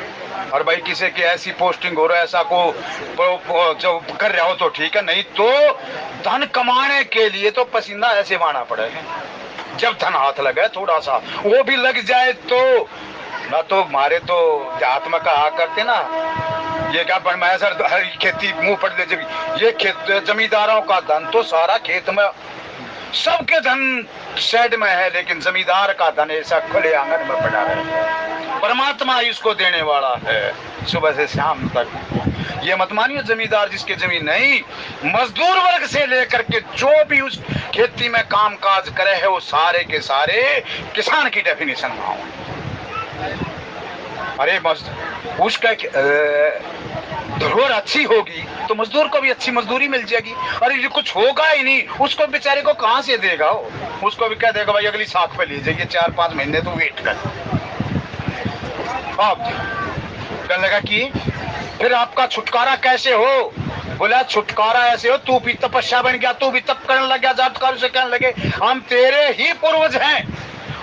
और भाई किसी की ऐसी पोस्टिंग हो रहा है, ऐसा को जो कर रहा हो तो ठीक है, नहीं तो धन कमाने के लिए तो पसीना ऐसे बहाना पड़ेगा। जब धन हाथ लगे थोड़ा सा, वो भी लग जाए तो ना, तो मारे तो हाथ में कहा करते ना, ये क्या मैं सर खेती मुंह पड़ दे। जब ये खेत जमींदारों का धन तो सारा खेत में, सबके धन शेड में है, लेकिन जमींदार का धन ऐसा खुले आंगन में पड़ा है। परमात्मा इसको देने वाला है सुबह से शाम तक। ये मत मानिए जमींदार जिसके जमीन नहीं, मजदूर वर्ग से लेकर के जो भी उस खेती में काम काज करे है, वो सारे के सारे किसान की डेफिनेशन में हो। अरे उसका धरोहर अच्छी होगी तो मजदूर को भी अच्छी मजदूरी मिल जाएगी। अरे ये कुछ होगा ही नहीं, उसको बेचारे को कहां से देगा? उसको भी कह देगा भाई अगली साख पे ले जाइए, 4-5 महीने तो वेट कर। अब कहने लगा कि फिर आपका छुटकारा कैसे हो? बोला छुटकारा ऐसे हो, तू भी तपस्या बन गया, तू भी तप करने लग गया। जाटकारू से कहने लगे हम तेरे ही पूर्वज हैं,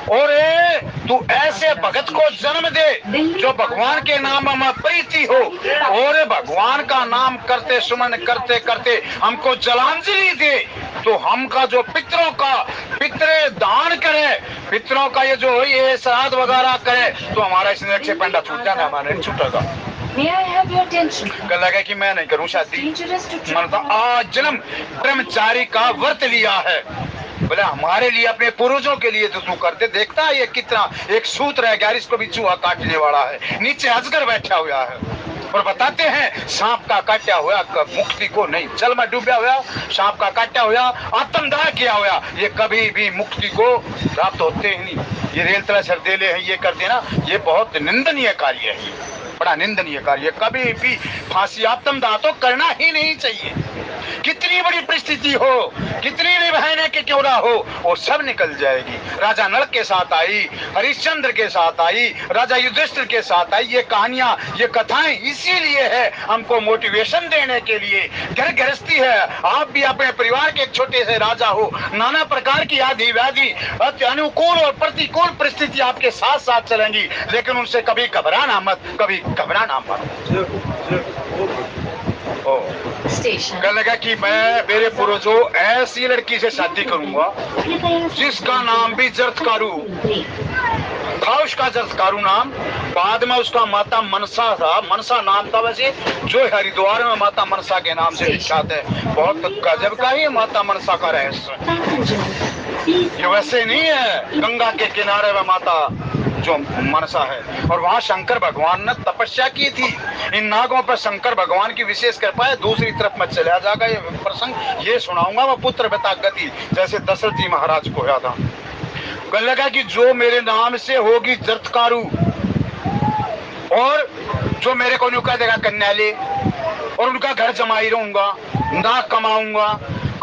और तू ऐसे भगत को जन्म दे जो भगवान के नाम में प्रीति हो, और भगवान का नाम करते सुमन करते करते हमको जलांजलि दे, तो हमका जो पितरे दान करे, पितरों का ये जो ये श्राद्ध वगैरह करे, तो हमारा इस नरक से पंडा छूट जाना, हमारा नहीं छूटेगा। कल लगा कि मैं नहीं करूँ शादी, मैंने तो आज जन्म ब्रह्मचारी का व्रत लिया है। बोले हमारे लिए, अपने पूर्वजों के लिए तो तू करते। देखता है ये कितना एक सूत्र है, इसको भी चूहा काटने वाला है, नीचे अजगर बैठा हुआ है। और बताते हैं सांप का काटा हुआ मुक्ति को नहीं, जल में डूबा हुआ सांप का काटा हुआ, आत्मदाह किया हुआ, ये कभी भी मुक्ति को प्राप्त होते ही नहीं। ये रेल तला सरदेले हैं, ये कर देना, ये बहुत निंदनीय कार्य है, बड़ा निंदनीय कार्य। कभी भी फांसी आत्मदाह तो करना ही नहीं चाहिए। कितनी बड़ी परिस्थिति हो, कितनी भी भयानक के क्यों ना हो, वो सब निकल जाएगी। राजा नल के साथ आई, हरिश्चंद्र के साथ आई, राजा युधिष्ठिर के साथ आई। ये कहानियां, ये कथाएं इसीलिए है, हमको मोटिवेशन देने के लिए। घर गृहस्थी है, आप भी अपने परिवार के एक छोटे से राजा हो, नाना प्रकार की आदि व्याधि अनुकूल और प्रतिकूल परिस्थिति आपके साथ साथ चलेंगी, लेकिन उनसे कभी घबराना मत, कभी घबराना मत। कहने लगा कि मैं मेरे पूर्वजों ऐसी लड़की से शादी करूंगा जिसका नाम भी जरत्कारु था, उसका जरत्कारु नाम। बाद में उसका माता मनसा था, मनसा नाम था वैसे, जो हरिद्वार में माता मनसा के नाम से विख्यात है। बहुत गजब का ही माता मनसा का रहस्य, ये वैसे नहीं है गंगा के किनारे में माता जो मनसा है। और वहां शंकर भगवान ने तपस्या की थी। इन नागों पर शंकर भगवान की विशेष कृपा है। दूसरी तरफ मैं चला जाएगा ये प्रसंग, ये सुनाऊंगा मैं पुत्र बता गति, जैसे दशरथ जी महाराज को हुआ था। कहने लगा कि जो मेरे नाम से होगी जरत्कारु, और जो मेरे को नुका देगा कन्या ले, और उनका घर जमाई रहूंगा, ना कमाऊंगा,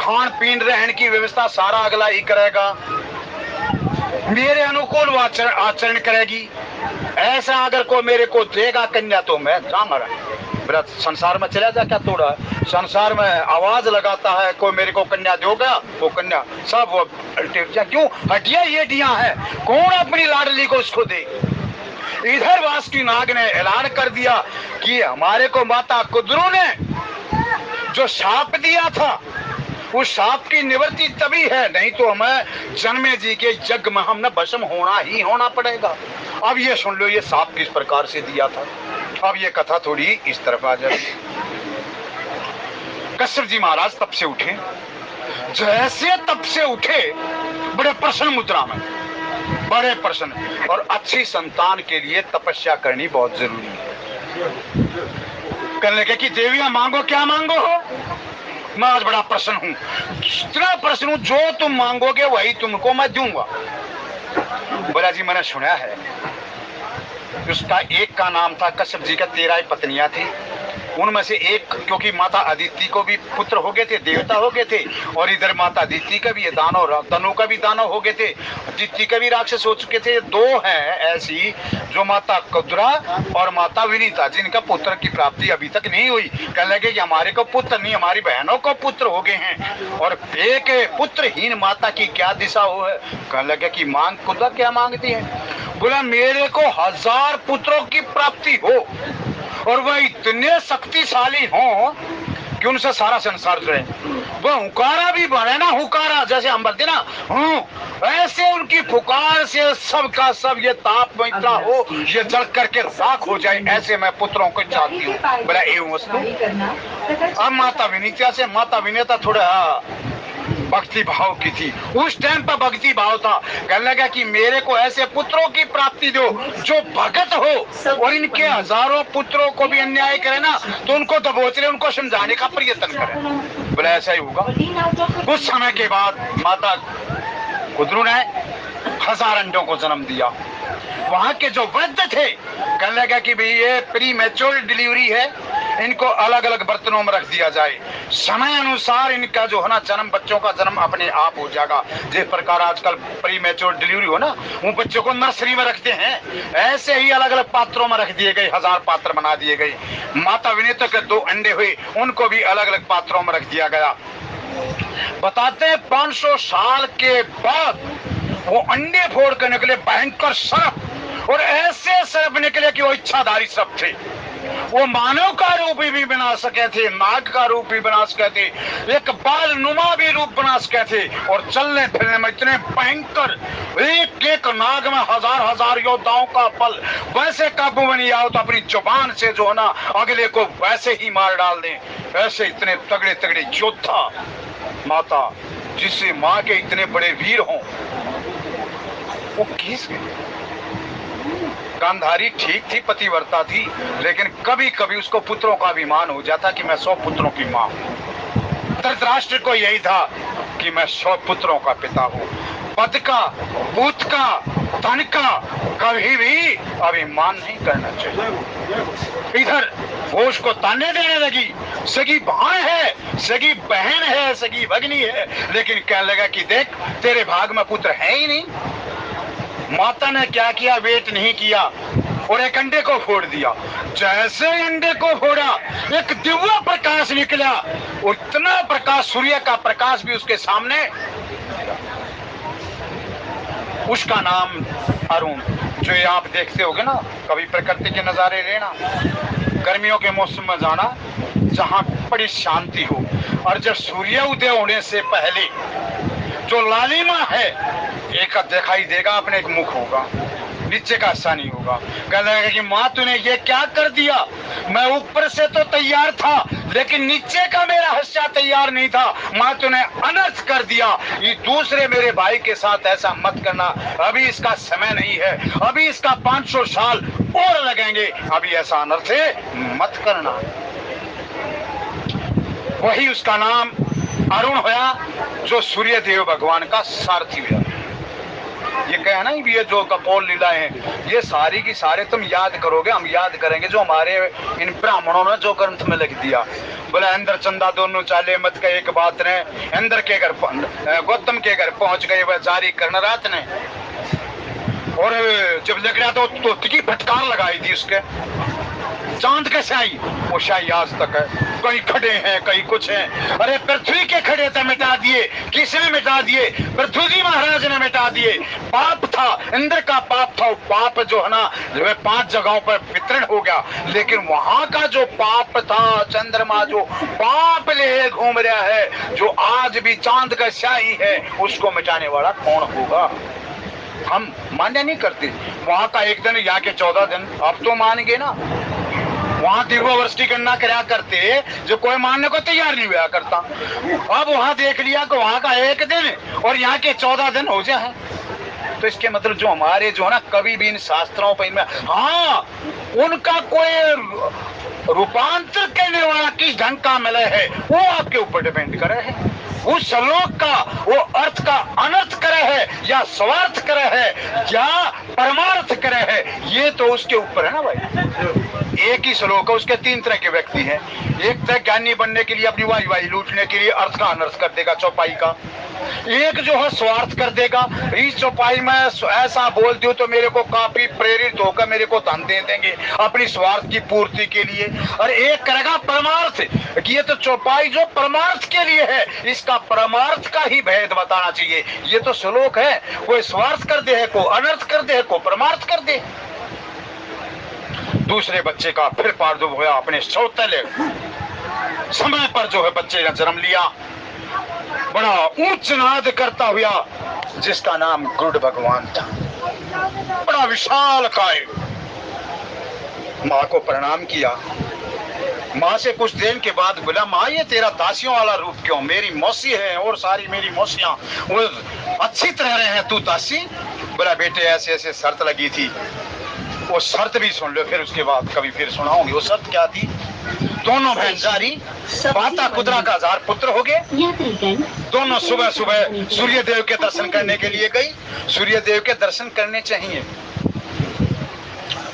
खान पीन रहने की व्यवस्था सारा अगला ही करेगा, मेरे अनुकूल आचरण करेगी। ऐसा अगर कोई मेरे को देगा कन्या तो मैं मरा व्रत संसार में चला जा। क्या तोड़ा है संसार में, आवाज लगाता है कोई मेरे को कन्या दोगा, वो कन्या सब वो क्यों हटिया ये दिया है, कौन अपनी लाडली को उसको दे। इधर वासुकी नाग ने ऐलान कर दिया कि हमारे को माता कुद्रू ने जो शाप दिया था, उस शाप की निवृत्ति तभी है, नहीं तो हमें जन्मे जी के यज्ञ में हमने भस्म होना ही होना पड़ेगा। अब ये सुन लो ये शाप किस प्रकार से दिया था। अब ये कथा थोड़ी इस तरफ आ जाए। कश्यप जी महाराज तप से उठे, जैसे तप से उठे बड़े प्रसन्न मुद्रा में, बड़े प्रसन्न। और अच्छी संतान के लिए तपस्या करनी बहुत जरूरी है। कहने लगे कि देवियां मांगो, क्या मांगो हो। मैं आज बड़ा प्रसन्न हूँ, इतना प्रसन्न हूँ, जो तुम मांगोगे वही तुमको मैं दूंगा। बोला जी मैंने सुना है उसका एक का नाम था कश्यप जी का 13 पत्नियां थी, उनमें से एक, क्योंकि माता अदिति को भी पुत्र हो गए थे, देवता हो गए थे, और इधर माता अदिति का भी दानव, तनु का भी दानव हो गए थे, अदिति का भी राक्षस हो चुके थे। दो हैं ऐसी जो माता कुद्रा और माता विनीता, जिनका पुत्र की प्राप्ति अभी तक नहीं हुई। कहने लगे कि हमारे को पुत्र नहीं, हमारी बहनों को पुत्र हो गए हैं, और एक पुत्रहीन माता की क्या दिशा हो है। कहने लगे कि मांग कुद्रा क्या मांगती है। बोला मेरे को 1000 पुत्रों की प्राप्ति हो, और वह इतने शक्तिशाली हो कि उनसे सारा संसार जुड़े। वो हुकारा भी बने ना, हुकारा जैसे हम बोलते ना, ऐसे उनकी पुकार से सबका सब ये ताप में इतना हो, ये जल करके राख हो जाए, ऐसे मैं पुत्रों को चाहती हूँ। बोला एवं वस्तु। अब माता विनीता से, माता विनीता थोड़ा भक्ति भाव की थी, उस टाइम पर भक्ति भाव था। कहने लगा कि मेरे को ऐसे पुत्रों की प्राप्ति दो जो भगत हो, और इनके हजारों पुत्रों को भी अन्याय करे ना तो उनको दबोच ले, उनको समझाने का प्रयत्न करे। बोला ऐसा ही होगा। कुछ समय के बाद माता कुद्रू ने 1000 अंडों को जन्म दिया। वहां के जो वैद्य थे कहने लगा कि भाई ये प्री मैच्योर डिलीवरी है, इनको अलग अलग बर्तनों में रख दिया जाए, समय अनुसार इनका जो है ना जन्म, बच्चों का जन्म अपने आप हो जाएगा। जिस प्रकार आजकल प्री मैच्योर डिलीवरी हो ना, वो बच्चों को नर्सरी में रखते हैं, ऐसे ही अलग अलग पात्रों में रख दिए गए, 1000 पात्र बना दिए गए। माता विनीता के 2 अंडे हुए, उनको भी अलग अलग पात्रों में रख दिया गया। बताते हैं 500 साल के बाद वो अंडे फोड़ कर निकले भयंकर सर्प, और ऐसे सर्प निकले कि वो इच्छाधारी सर्प थे। वो मानव का रूप भी बना सके थे, नाग का रूप भी बना सके थे, एक बाल नुमा भी रूप बना सके थे, और चलने फिरने में इतने भयंकर, एक एक नाग में 1000 योद्धाओं का बल। वैसे काबू में नहीं आओ तो अपनी जुबान से जो है ना अगले को वैसे ही मार डाल दें। ऐसे इतने तगड़े तगड़े योद्धा माता, जिससे माँ के इतने बड़े वीर हों, वो किस गांधारी ठीक थी, पतिव्रता थी, लेकिन कभी कभी उसको पुत्रों का अभिमान हो जाता कि मैं 100 पुत्रों की मां हूं। धृतराष्ट्र को यही था कि मैं 100 पुत्रों का पिता हूं। पद का, पूत का, धन का कभी भी अभिमान नहीं करना चाहिए। इधर वो उसको ताने देने लगी, सगी भाई है, सगी बहन है, सगी भगनी है, लेकिन कहने लगा कि देख तेरे भाग में पुत्र है ही नहीं। माता ने क्या किया, वेट नहीं किया और एक अंडे को फोड़ दिया। जैसे अंडे को फोड़ा एक दिव्य प्रकाश निकला, उतना प्रकाश, सूर्य का प्रकाश भी उसके सामने। उसका नाम अरुण। जो ये आप देखते होगे ना, कभी प्रकृति के नजारे लेना, गर्मियों के मौसम में जाना जहां बड़ी शांति हो, और जब सूर्य उदय होने से पहले जो लालिमा है एक दिखाई देगा, अपने एक मुख होगा, नीचे का हिस्सा नहीं होगा। कहने लगा कि माँ तूने ये क्या कर दिया, मैं ऊपर से तो तैयार था लेकिन नीचे का मेरा हिस्सा तैयार नहीं था, माँ तूने अनर्थ कर दिया। ये दूसरे मेरे भाई के साथ ऐसा मत करना, अभी इसका समय नहीं है, अभी इसका 500 साल और लगेंगे, अभी ऐसा अनर्थ मत करना। वही उसका नाम अरुण होया, जो सूर्य देव भगवान का सारथी हुआ। ये कहना ही भी है, जो कपोल लीलाएं हैं ये सारी की सारे तुम याद करोगे, हम याद करेंगे, जो हमारे इन ब्राह्मणों ने जो ग्रंथ में लिख दिया। बोले इंद्र चंदा दोनों चाले मत का एक बात ने, इंद्र के घर गौतम के घर पहुंच गए वह जारी करना रात ने। और जब लग रहा तो तिकी फटकार लगाई थी उसके, चांद कैसे आई वो शाही आज तक है, कहीं खड़े हैं कहीं कुछ हैं। अरे पृथ्वी के खड़े थे मिटा दिए, किसने मिटा दिए, पृथ्वी महाराज ने मिटा दिए। पाप था, इंद्र का पाप था, वो पाप जो है ना जो 5 जगहों पर वितरण हो गया, लेकिन वहां का जो पाप था, चंद्रमा जो पाप ले घूम रहा है, जो आज भी चांद का शाही है, उसको मिटाने वाला कौन होगा। हम मान्य नहीं करते, वहां का एक दिन, यहाँ के 14 दिन, अब तो मान गए ना। वहां दिव्य वर्ष की गणना करा करते जो कोई मानने को तैयार नहीं हुआ करता, अब वहां देख लिया कि वहां का एक दिन और यहाँ के 14 दिन हो जाए। तो इसके मतलब जो हमारे जो है ना कभी भी इन शास्त्रों पर इनमें, हाँ उनका कोई रूपांतर करने वाला किस ढंग का मिले है वो आपके ऊपर डिपेंड करे है। उस श्लोक का वो अर्थ का अनर्थ करे है या स्वार्थ करे है या परमार्थ करे है, ये तो उसके ऊपर है ना भाई। एक ही श्लोक है, उसके 3 तरह के व्यक्ति हैं। एक तरह ज्ञानी बनने के लिए, अपनी वाही लूटने के लिए अर्थ का अनर्थ कर देगा चौपाई का। एक जो है स्वार्थ कर देगा, इस चौपाई में ऐसा बोल दो तो मेरे को काफी प्रेरित होकर मेरे को धन दे देंगे अपनी स्वार्थ की पूर्ति के लिए। और एक करेगा परमार्थ, कि ये तो चौपाई जो परमार्थ के लिए है, इसका परमार्थ का ही भेद बताना चाहिए। ये तो श्लोक है, कोई स्वार्थ कर दे है, को अनर्थ कर दे है, को परमार्थ कर दे। दूसरे बच्चे का फिर प्रादुर्भाव हुआ, अपने सौतेले समय पर जो है बच्चे ने जन्म लिया, बड़ा ऊंच नाद करता हुआ, जिसका नाम गरुड़ भगवान था। बड़ा विशाल काय, माँ को प्रणाम किया। माँ से कुछ देर के बाद बोला, माँ ये तेरा दासियों वाला रूप क्यों, मेरी मौसी है और सारी मेरी मौसियां वो अच्छी तरह रहे हैं, तू दासी। बोला बेटे ऐसे ऐसे शर्त लगी थी, वो शर्त भी सुन लो, फिर उसके बाद कभी फिर सुनाऊंगी। वो शर्त क्या थी, दोनों बहन जारी माता कुदरा का 1000 पुत्र हो गए। दोनों सुबह सुबह सूर्य देव के दर्शन करने के लिए गई। सूर्य देव के दर्शन करने चाहिए,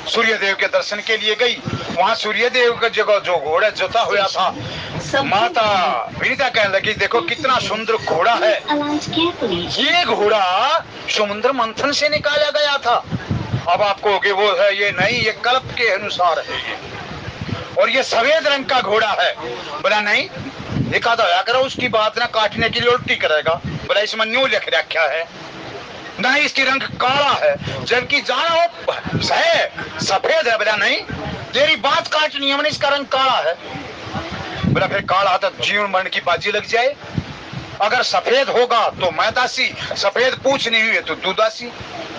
सूर्य देव के दर्शन के लिए गई। वहां सूर्य देव का जगह जो घोड़ा जोता हुआ था, माता विनीता कहने लगी देखो कितना सुंदर घोड़ा है, ये घोड़ा समुद्र मंथन से निकाला गया था। अब आपको कि वो है ये नहीं, ये कल्प के अनुसार है ये, और ये सफेद रंग का घोड़ा है। बोला नहीं, एक आधा होया करो, उसकी बात ना काटने के लिए उल्टी करेगा। बोला इसमें न्यू लिख रखा है, नहीं इसकी रंग काला है, जबकि जाना हो सफेद है। बोला नहीं, तेरी बात काटनी है, मैंने इसका रंग काला है। बोला फिर काला तो जीवन मरण की बाजी लग जाए, अगर सफेद होगा तो मैं दासी, सफेद पूछ नहीं हुई है तो तू दासी।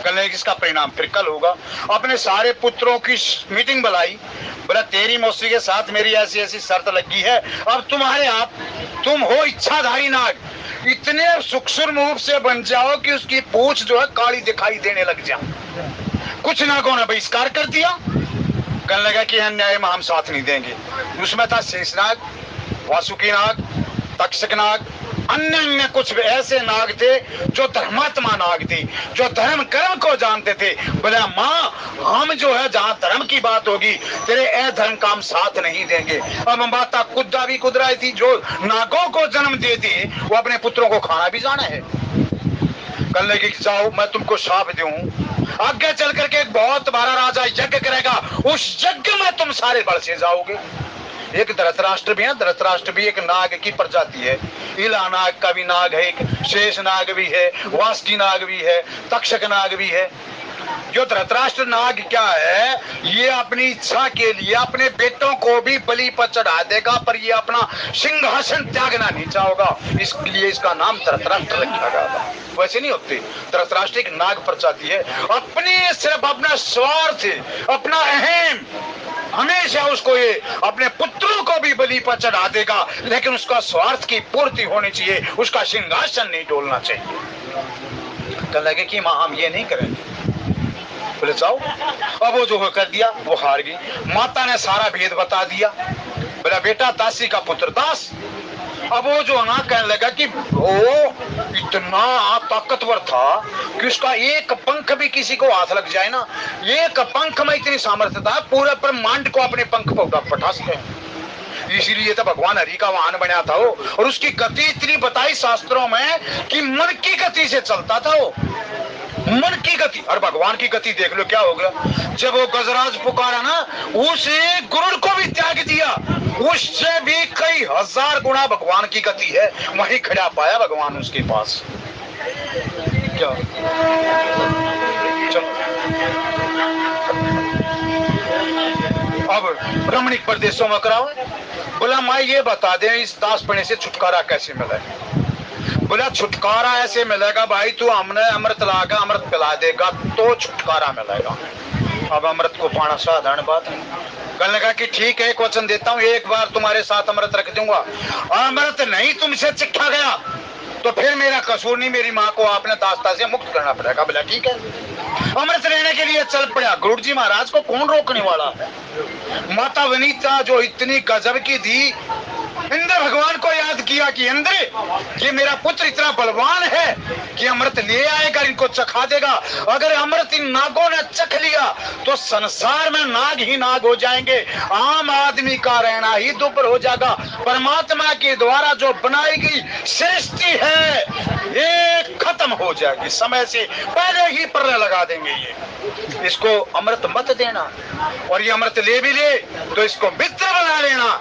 कल इसका परिणाम फिर कल होगा। अपने सारे पुत्रों की मीटिंग बुलाई। बोला तेरी मौसी के साथ मेरी ऐसी ऐसी शर्त लगी है, अब तुम्हारे आप, तुम हो इच्छाधारी नाग, इतने सूक्ष्म रूप से बन जाओ कि उसकी पूंछ जो है काली दिखाई देने लग जाए। कुछ नागों ने बहिष्कार कर दिया, कहने लगा कि अन्याय में हम साथ नहीं देंगे। उसमें था शेषनाग, वासुकी नाग, तक्षक नाग, अन्य अन्य कुछ ऐसे नाग थे जो धर्मात्मा नाग थे, जो धर्म कर्म को जानते थे। बोले माँ, हम जो है जहाँ धर्म की बात होगी तेरे अधर्म का हम साथ नहीं देंगे। अब माता कुद्दा भी कुदराई थी, जो नागों को जन्म देती वो अपने पुत्रों को खाना भी जाना है। कहने लगी जाओ मैं तुमको शाप दूं, आगे चल करके एक बहुत बड़ा राजा यज्ञ करेगा, उस यज्ञ में तुम सारे बल से जाओगे। एक धृतराष्ट्र भी है, धृतराष्ट्र भी एक नाग की प्रजाति है। इला नाग का भी नाग है, एक शेष नाग भी है, वासुकी नाग भी है, तक्षक नाग भी है। जो धृतराष्ट्र नाग क्या है, ये अपनी इच्छा के लिए अपने बेटों को भी बलि पर चढ़ा देगा, पर ये अपना सिंहासन त्यागना नहीं चाहोगा, इसलिए इसका नाम धृतराष्ट्र रखा गया। वैसे नहीं होते, धृतराष्ट्र एक नाग प्रजाति है, अपनी सिर्फ अपना स्वार्थ, अपना अहम, हमेशा उसको ये अपने पुत्रों को भी बलि पर चढ़ा देगा, लेकिन उसका स्वार्थ की पूर्ति होनी चाहिए, उसका सिंहासन नहीं डोलना चाहिए। तो लगे कि मां हम ये नहीं करेंगे। बोले जाओ। अब वो जो कर दिया वो हार गई। माता ने सारा भेद बता दिया। बोला बेटा दासी का पुत्र दास। अब वो जो ना कहने लगा कि वो इतना ताकतवर था कि उसका एक पंख भी किसी को हाथ लग जाए ना, एक पंख में इतनी सामर्थ्य था पूरे ब्रह्मांड को अपने पंख पर पठा सके। इसीलिए तो भगवान हरि का वाहन बना था वो, और उसकी गति इतनी बताई शास्त्रों में कि मन की गति से चलता था वो, मन की गति। और भगवान की गति देख लो क्या हो गया, जब वो गजराज पुकारा ना, उसे गुरुड़ को भी त्याग दिया, उससे भी कई हजार गुना भगवान की गति है, वहीं खड़ा पाया भगवान उसके पास। क्या चलो अब ब्राह्मणिक प्रदेशों में कराओ। बोला माँ ये बता दे इस दासपणे से छुटकारा कैसे मिले। बोला छुटकारा ऐसे मिलेगा भाई, तू हमने अमृत लागा, अमृत पिला देगा तो छुटकारा मिलेगा। अब अमृत को पाना साधारण बात है। कहने लगा कि ठीक है, एक वचन देता हूँ, एक बार तुम्हारे साथ अमृत रख दूंगा, अमृत नहीं तुमसे चिखा गया तो फिर मेरा कसूर नहीं, मेरी माँ को आपने दास्ता से मुक्त करना पड़ेगा। बोला ठीक है। अमृत लेने के लिए चल पड़ा। गुरु जी महाराज को कौन रोकने वाला है। माता वनीता जो इतनी गजब की थी, इंद्र भगवान को याद किया कि इंद्र ये मेरा पुत्र इतना बलवान है कि अमृत ले आएगा, इनको चखा देगा। अगर अमृत इन नागों ने चख लिया तो संसार में नाग ही नाग हो जाएंगे, आम आदमी का रहना ही दुर्भर हो जाएगा। परमात्मा के द्वारा जो बनाई गई सृष्टि है ये खत्म हो जाएगी, समय से पहले ही प्रलय लगा देंगे ये। इसको अमृत मत देना, और ये अमृत ले भी ले तो इसको मित्र बना लेना।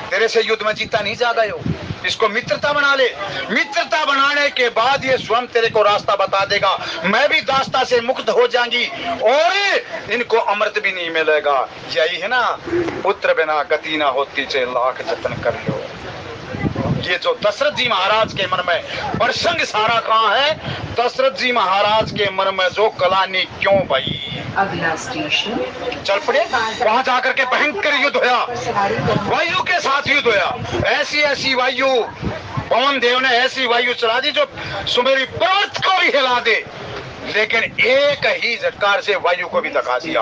तेरे से युद्ध में जीता नहीं जाएगा यो, इसको मित्रता बना ले। मित्रता बनाने के बाद ये स्वयं तेरे को रास्ता बता देगा, मैं भी दास्ता से मुक्त हो जाएंगी और इनको अमृत भी नहीं मिलेगा। यही है ना, पुत्र बिना गति ना होती चाहे लाख जतन कर लो। ये जो दशरथ जी महाराज के मन में प्रसंग सारा कहाँ है, दशरथ जी महाराज के मन में जो कलानी क्यों भाई। अगला स्टेशन चल पड़े। वहां जाकर के भयंकर युद्ध होया, वायु के साथ युद्ध होया। ऐसी ऐसी वायु, पवन देव ने ऐसी वायु चला दी जो सुमेरी पर्वत को भी हिला दे, लेकिन एक ही झटकार से वायु को भी धका दिया,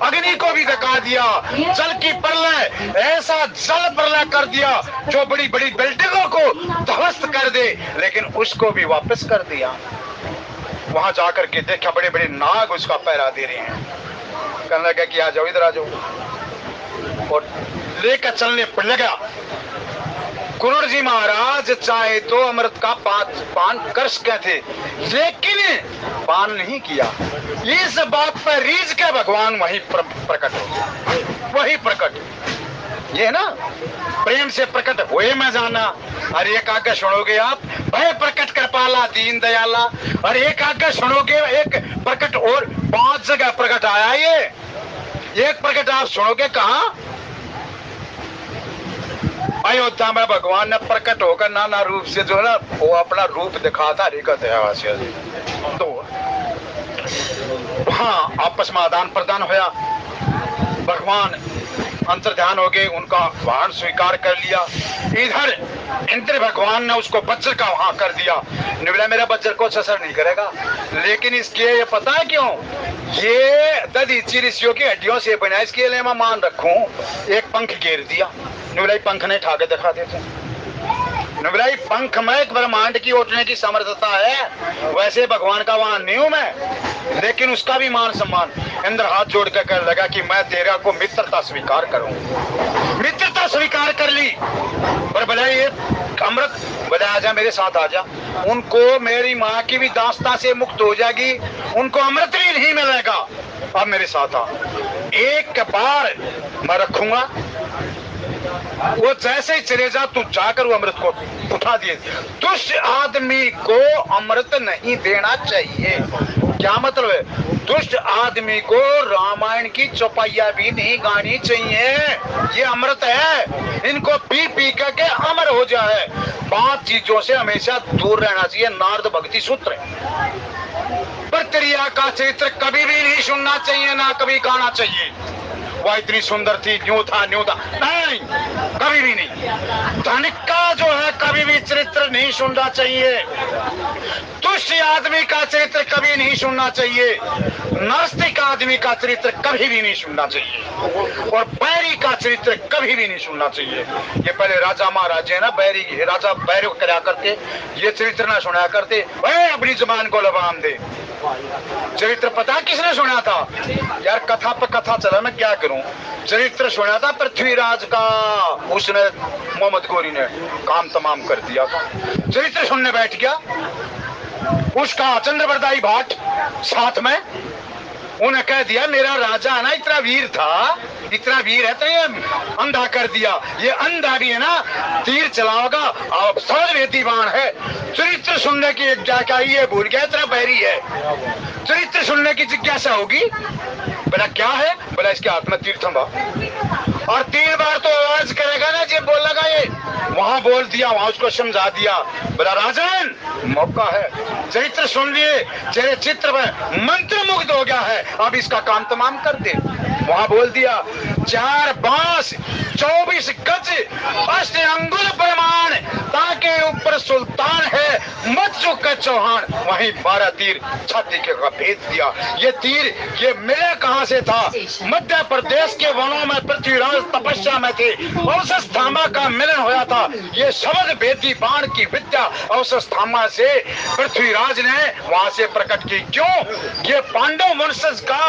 अग्नि को भी धका दिया, जल की प्रलय, ऐसा जल प्रलय कर दिया जो बड़ी बड़ी बिल्डिंगों को ध्वस्त कर दे, लेकिन उसको भी वापस कर दिया। वहां जाकर के देखा बड़े बड़े नाग उसका पैरा दे रहे हैं। कहने लगा कि आ जाओ, इधर आ जाओ, और लेकर चलने पर लगा। कुरुड़ जी महाराज चाहे तो अमृत का पान कर सकते थे, लेकिन पान नहीं किया। इस बात पर रीझ के भगवान वही प्रकट हो, वही प्रकट, ये ना प्रेम से प्रकट हुए मैं जाना। और एक आगे सुनोगे आप, भय प्रकट कर पाला दीन दयाला। और एक आगे सुनोगे, एक प्रकट और 5 जगह प्रकट आया। ये एक प्रकट आप सुनोगे कहाँ, अयोध्या में भगवान ने प्रकट होकर नाना रूप से जो है ना वो अपना रूप दिखा था। तो हाँ आपस में आदान प्रदान होया, भगवान अंतर ध्यान हो गए, उनका वाहन स्वीकार कर लिया। इधर इंद्र भगवान ने उसको वज्र का वहां कर दिया। निबला मेरा वज्र को असर नहीं करेगा, लेकिन इसके ये पता है क्यों, ये दधी चिरिसियों की हड्डियों से बना, इसके लिए मैं मान रखूं। एक पंख घेर दिया, नुबलाई पंख ने ठाके दिखा देते। नुबलाई पंख में ब्रह्मांड की उठने की समर्थता है, वैसे भगवान का वहां नहीं हूं मैं, लेकिन उसका भी मान सम्मान। इंद्र हाथ जोड़ कर कहने लगा कि मैं तेरा को मित्रता स्वीकार करूं। मित्रता स्वीकार कर ली, पर बोला ये अमृत, बोला आजा मेरे साथ आजा। उनको मेरी माँ की भी दास्ता से मुक्त हो जाएगी, उनको अमृत भी नहीं मिलेगा। अब मेरे साथ आ, एक बार मैं रखूंगा, वो जैसे ही चले जा तू जाकर वो अमृत को उठा दिए। दुष्ट आदमी को अमृत नहीं देना चाहिए। क्या मतलब है? दुष्ट आदमी को रामायण की चौपाइया भी नहीं गानी चाहिए। ये अमृत है, इनको पी पी करके अमर हो जाए। 5 चीजों से हमेशा दूर रहना चाहिए, नारद भक्ति सूत्र। पर त्रिया का चरित्र कभी भी नहीं सुनना चाहिए, ना कभी गाना चाहिए। वह इतनी सुंदर थी, न्यू था नहीं, कभी भी नहीं। धनिक का जो है कभी भी चरित्र नहीं सुनना चाहिए। दुष्ट आदमी का चरित्र कभी नहीं सुनना चाहिए। नास्तिक आदमी का चरित्र कभी भी नहीं सुनना चाहिए, और बैरी का चरित्र कभी भी नहीं सुनना चाहिए। ये पहले राजा महाराजे ना बैरी राजा बैर करा करते, ये चरित्र ना सुना करते। अपनी जुबान को लगाम दे। चरित्र पता किसने सुना था यार? कथा पर कथा चला, मैं क्या करूं। चरित्र सुना था पृथ्वीराज का, उसने मोहम्मद गोरी ने काम तमाम कर दिया था। चरित्र सुनने बैठ गया, उसका चंद्रवरदाई भाट साथ में, उन्हें कह दिया मेरा राजा है ना इतना वीर था, इतना वीर है तो ये अंधा कर दिया। ये अंधा भी है ना, तीर चलाओगा, अब सहज वेदीवान है। चरित्र सुनने की जिज्ञासा ये भूल गया, इतना बैरी है। चरित्र सुनने की जिज्ञासा होगी, बोला क्या है? बोला इसके हाथ में तीर्थम बा, और 3 बार तो आवाज करेगा ना, ये बोलेगा, ये वहां बोल दिया, वहां उसको समझा दिया। बोला राजन मौका है, चरित्र सुन लिए, तेरे चित्र में मंत्र मुग्ध हो गया है, अब इसका काम तमाम कर दे। वहां बोल दिया 4 बांस 24 गज 8 अंगुल प्रमाण, ताके ऊपर सुल्तान है मत चुक चौहान। वहीं 12 तीर छाती के का भेद दिया। ये तीर ये मिले कहां से था? मध्य प्रदेश के वनों में पृथ्वीराज तपस्या में थे, औसस्थामा का मिलन होया था। ये शब्द भेदी बाण की विद्या औसस्थामा से पृथ्वीराज ने वहां से प्रकट की। क्यों? ये पांडव वंशज का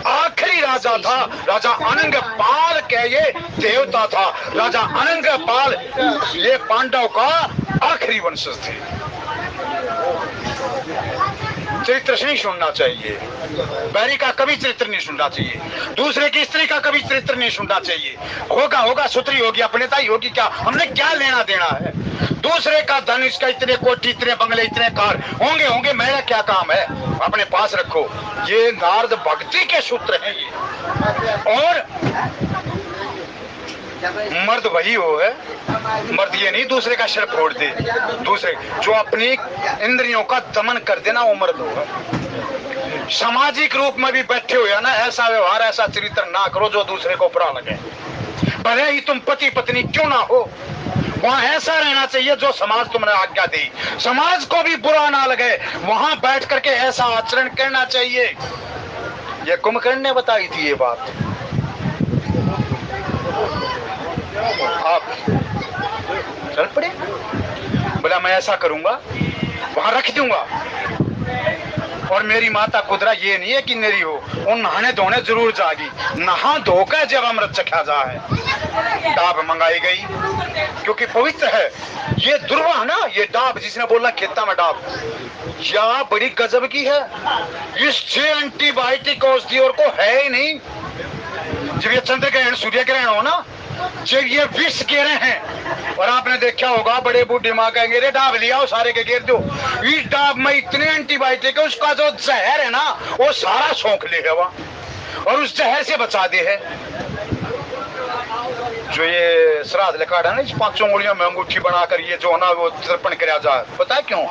आखिरी राजा था, राजा अनंग पाल के ये देवता था। राजा अनंग पाल ये पांडव का आखिरी वंशज थे। चरित्र नहीं सुनना चाहिए, बैरी का कभी चरित्र नहीं सुनना चाहिए, दूसरे की स्त्री का कभी चरित्र नहीं सुनना चाहिए। होगा होगा सुतरी होगी, अपनेताई होगी, क्या हमने क्या लेना देना है? दूसरे का धन, इसका इतने कोठी, इतने बंगले, इतने कार होंगे होंगे, मेरा क्या काम है? अपने पास रखो। ये नारद भक्ति के सूत्र हैं ये। और मर्द वही हो है, मर्द ये नहीं दूसरे का सिर फोड़ दे, दूसरे जो अपनी इंद्रियों का दमन कर देना वो मर्द होगा। सामाजिक रूप में भी बैठे हो या ना, ऐसा व्यवहार ऐसा चरित्र ना करो जो दूसरे को बुरा लगे। भले ही तुम पति पत्नी क्यों ना हो, वहां ऐसा रहना चाहिए जो समाज तुमने आज्ञा दी, समाज को भी बुरा ना लगे, वहां बैठ करके ऐसा आचरण करना चाहिए। ये कुंभकर्ण ने बताई थी ये बात। आप चल पड़े, बोला मैं ऐसा करूंगा, वहां रख दूंगा। और मेरी माता कुदरा ये नहीं है कि मेरी हो, उन नहाने धोने जरूर जाएगी, नहा धोकर जब अमृत चखा जाए। डाब मंगाई गई क्योंकि पवित्र है। ये दुर्वा ना, ये डाब जिसने बोला खेता में डाब, या बड़ी गजब की है। इससे एंटीबायोटिक औषधि और को है ही नहीं। जब ये चंद्र ग्रहण सूर्य ग्रहण हो ना, जब ये विष गिरे हैं, और आपने देखा होगा बड़े बूढ़े माँ कहेंगे रे डाब लिया और सारे के गिर दो। इस डाब में इतने एंटीबायोटिक है, उसका जो जहर है ना वो सारा सोख ले है वह, और उस जहर से बचा दे है। जो ये श्राद्ध लिखा है ना, इस 5 उंगलियों में अंगूठी बनाकर ये जो ना वो तर्पण कराया जाए, पता है क्यों?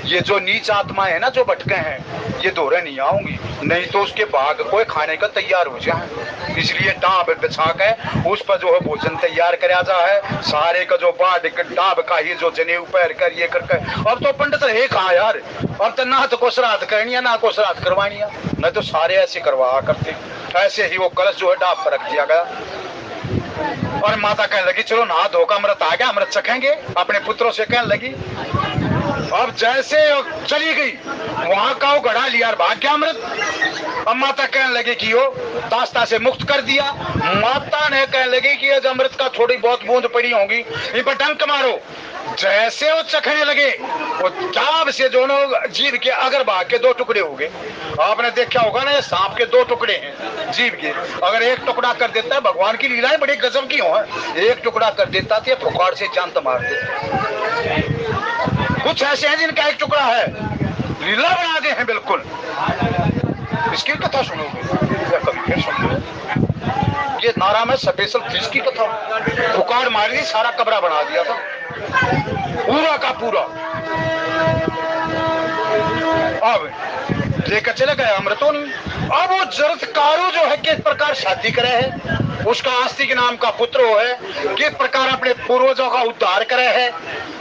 ये जो नीच आत्माएं है ना जो भटके हैं, ये दोहरे नहीं आऊंगी, नहीं तो उसके भाग को खाने का तैयार हो जाए। इसलिए डाब बिछा के उस पर जो है भोजन तैयार कराया जा है, सारे का जो बाढ़ डाब का ही जो जनेऊ पैर कर ये करके। अब तो पंडित रहे कहाँ यार, अब तो ना तो को श्राद्ध करनी ना को श्राद्ध करवानी, नहीं तो सारे ऐसे करवा करते। ऐसे ही वो कलश जो है डाब पर रख दिया गया और माता कहने लगी चलो नहा धोकर अमृत आ गया, अमृत चखेंगे। अपने पुत्रों से कहने लगी। अब जैसे चली गई वहां का वो घड़ा लिया भाग गया अमृत। अब माता कहने लगी कि वो दास्ता से मुक्त कर दिया। माता ने कहने लगी कि आज अमृत का थोड़ी बहुत बूंद पड़ी होगी, इन पर डंक मारो। जैसे वो चखने लगे वो डाब से दोनों जीभ के अगर भाग के दो टुकड़े हो गए। आपने देखा होगा ना, ये सांप के दो टुकड़े हैं जीभ के, अगर एक टुकड़ा कर देता है, भगवान की लीलाएं बड़ी गजब की हो, एक टुकड़ा कर देता तो फुकार से जान तो मार दे। कुछ ऐसे हैं जिनका एक टुकड़ा है, लीला बना दे हैं बिल्कुल। इसकी कथा सुनोगे या कभी फिर सुनोगे। ये नारा में स्पेशल किसकी कथा, पुकार मार दी, सारा कमरा बना दिया था पूरा का पूरा। अब लेकर चले गए अमृतों ने। अब वो जरदकारु जो है किस प्रकार शादी करे है, उसका आस्तिक नाम का पुत्र हो है, किस प्रकार अपने पूर्वजों का उद्धार करे है।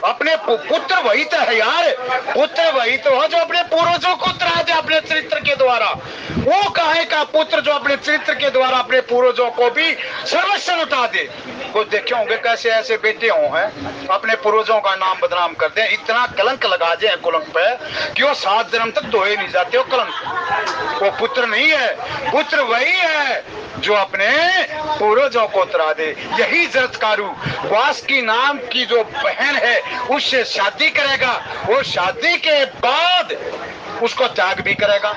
अपने पुत्र वही तो है यार, पुत्र वही तो है जो अपने पूर्वजों को उतरा दे अपने चरित्र के द्वारा। वो काहे का पुत्र जो अपने चरित्र के द्वारा अपने पूर्वजों को भी सर्वस्व लुटा दे। कुछ देखे होंगे कैसे ऐसे बेटे हो हैं अपने पूर्वजों का नाम बदनाम करते हैं, इतना कलंक लगा दे कुलंक पे कि वो 7 जन्म तक धोए नहीं जाते हो कलंक। वो पुत्र नहीं है, पुत्र वही है जो अपने पूर्वजों को उतरा दे। यही जरदकारु वासुकी नाम की जो बहन है उससे शादी करेगा, वो शादी के बाद उसको त्याग भी करेगा।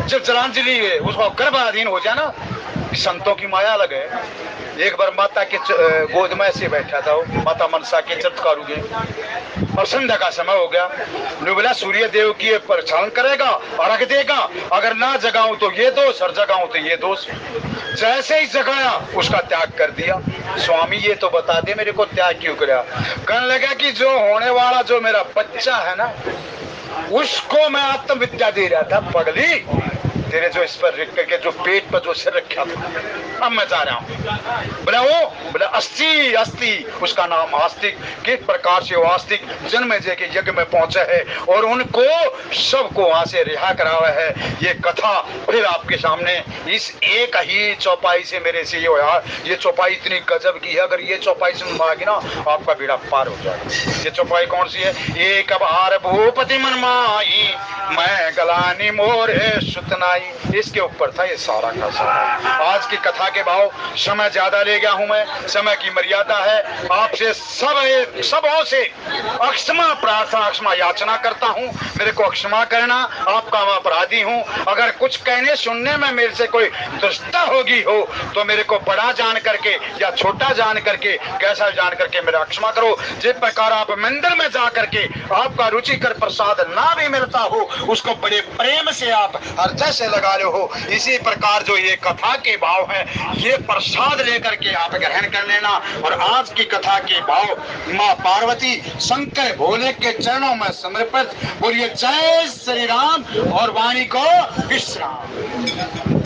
जब जलांजलि है उसको गर्भाधीन हो जाए ना, संतों की माया अलग है। एक बार माता के गोद में ऐसे बैठा था वो, माता मनसा के जरदकारु के, और संध्या का समय हो गया। बोला सूर्य देव की परिचालन करेगा और रख देगा, अगर ना जगाऊं तो ये दोष और जगाऊं तो ये दोष। जैसे ही जगाया उसका त्याग कर दिया। स्वामी ये तो बता दे मेरे को त्याग क्यों किया। कहने लगा कि जो होने वाला जो मेरा बच्चा है ना उसको मैं आत्मविद्या दे रहा था। पगली तेरे जो इस पर रख करके जो पेट पर जो सिर रखा था, अब मैं जा रहा हूँ। बोला अस्थि अस्थि, उसका नाम आस्तिक। किस प्रकार से वो आस्तिक जन्मेजय के यज्ञ में पहुंचे है और उनको सबको वहां से रिहा करावा है। ये कथा फिर आपके सामने इस एक ही चौपाई से मेरे से ये होया। ये चौपाई इतनी गजब की है, अगर ये चौपाई सुन पाएगी ना आपका बेड़ा पार हो जाएगा। ये चौपाई कौन सी है? एक बार भूपति मन माई मैं गलानी मोर सुतनाई, इसके ऊपर था ये सारा का सारा। आज की कथा के भाव समय ज्यादा ले गया हूं मैं, समय की मर्यादा है। आपसे सबों से अक्षमा प्रार्थना अक्षमा याचना करता हूं, मेरे को अक्षमा करना, आपका मैं अपराधी हूं। अगर कुछ कहने सुनने में मेरे से कोई दुष्टता होगी हो तो मेरे को बड़ा जान करके या छोटा जान करके कैसा जान करके मेरा क्षमा करो। जिस प्रकार आप मंदिर में जा करके आपका रुचिकर प्रसाद ना भी मिलता हो उसको बड़े प्रेम से आप हृदय से लगा रहे हो, इसी प्रकार जो ये कथा के भाव है ये प्रसाद लेकर के आप ग्रहण कर लेना। और आज की कथा के भाव माँ पार्वती शंकर भोले के चरणों में समर्पित। बोलिए जय श्री राम और वाणी को विश्राम।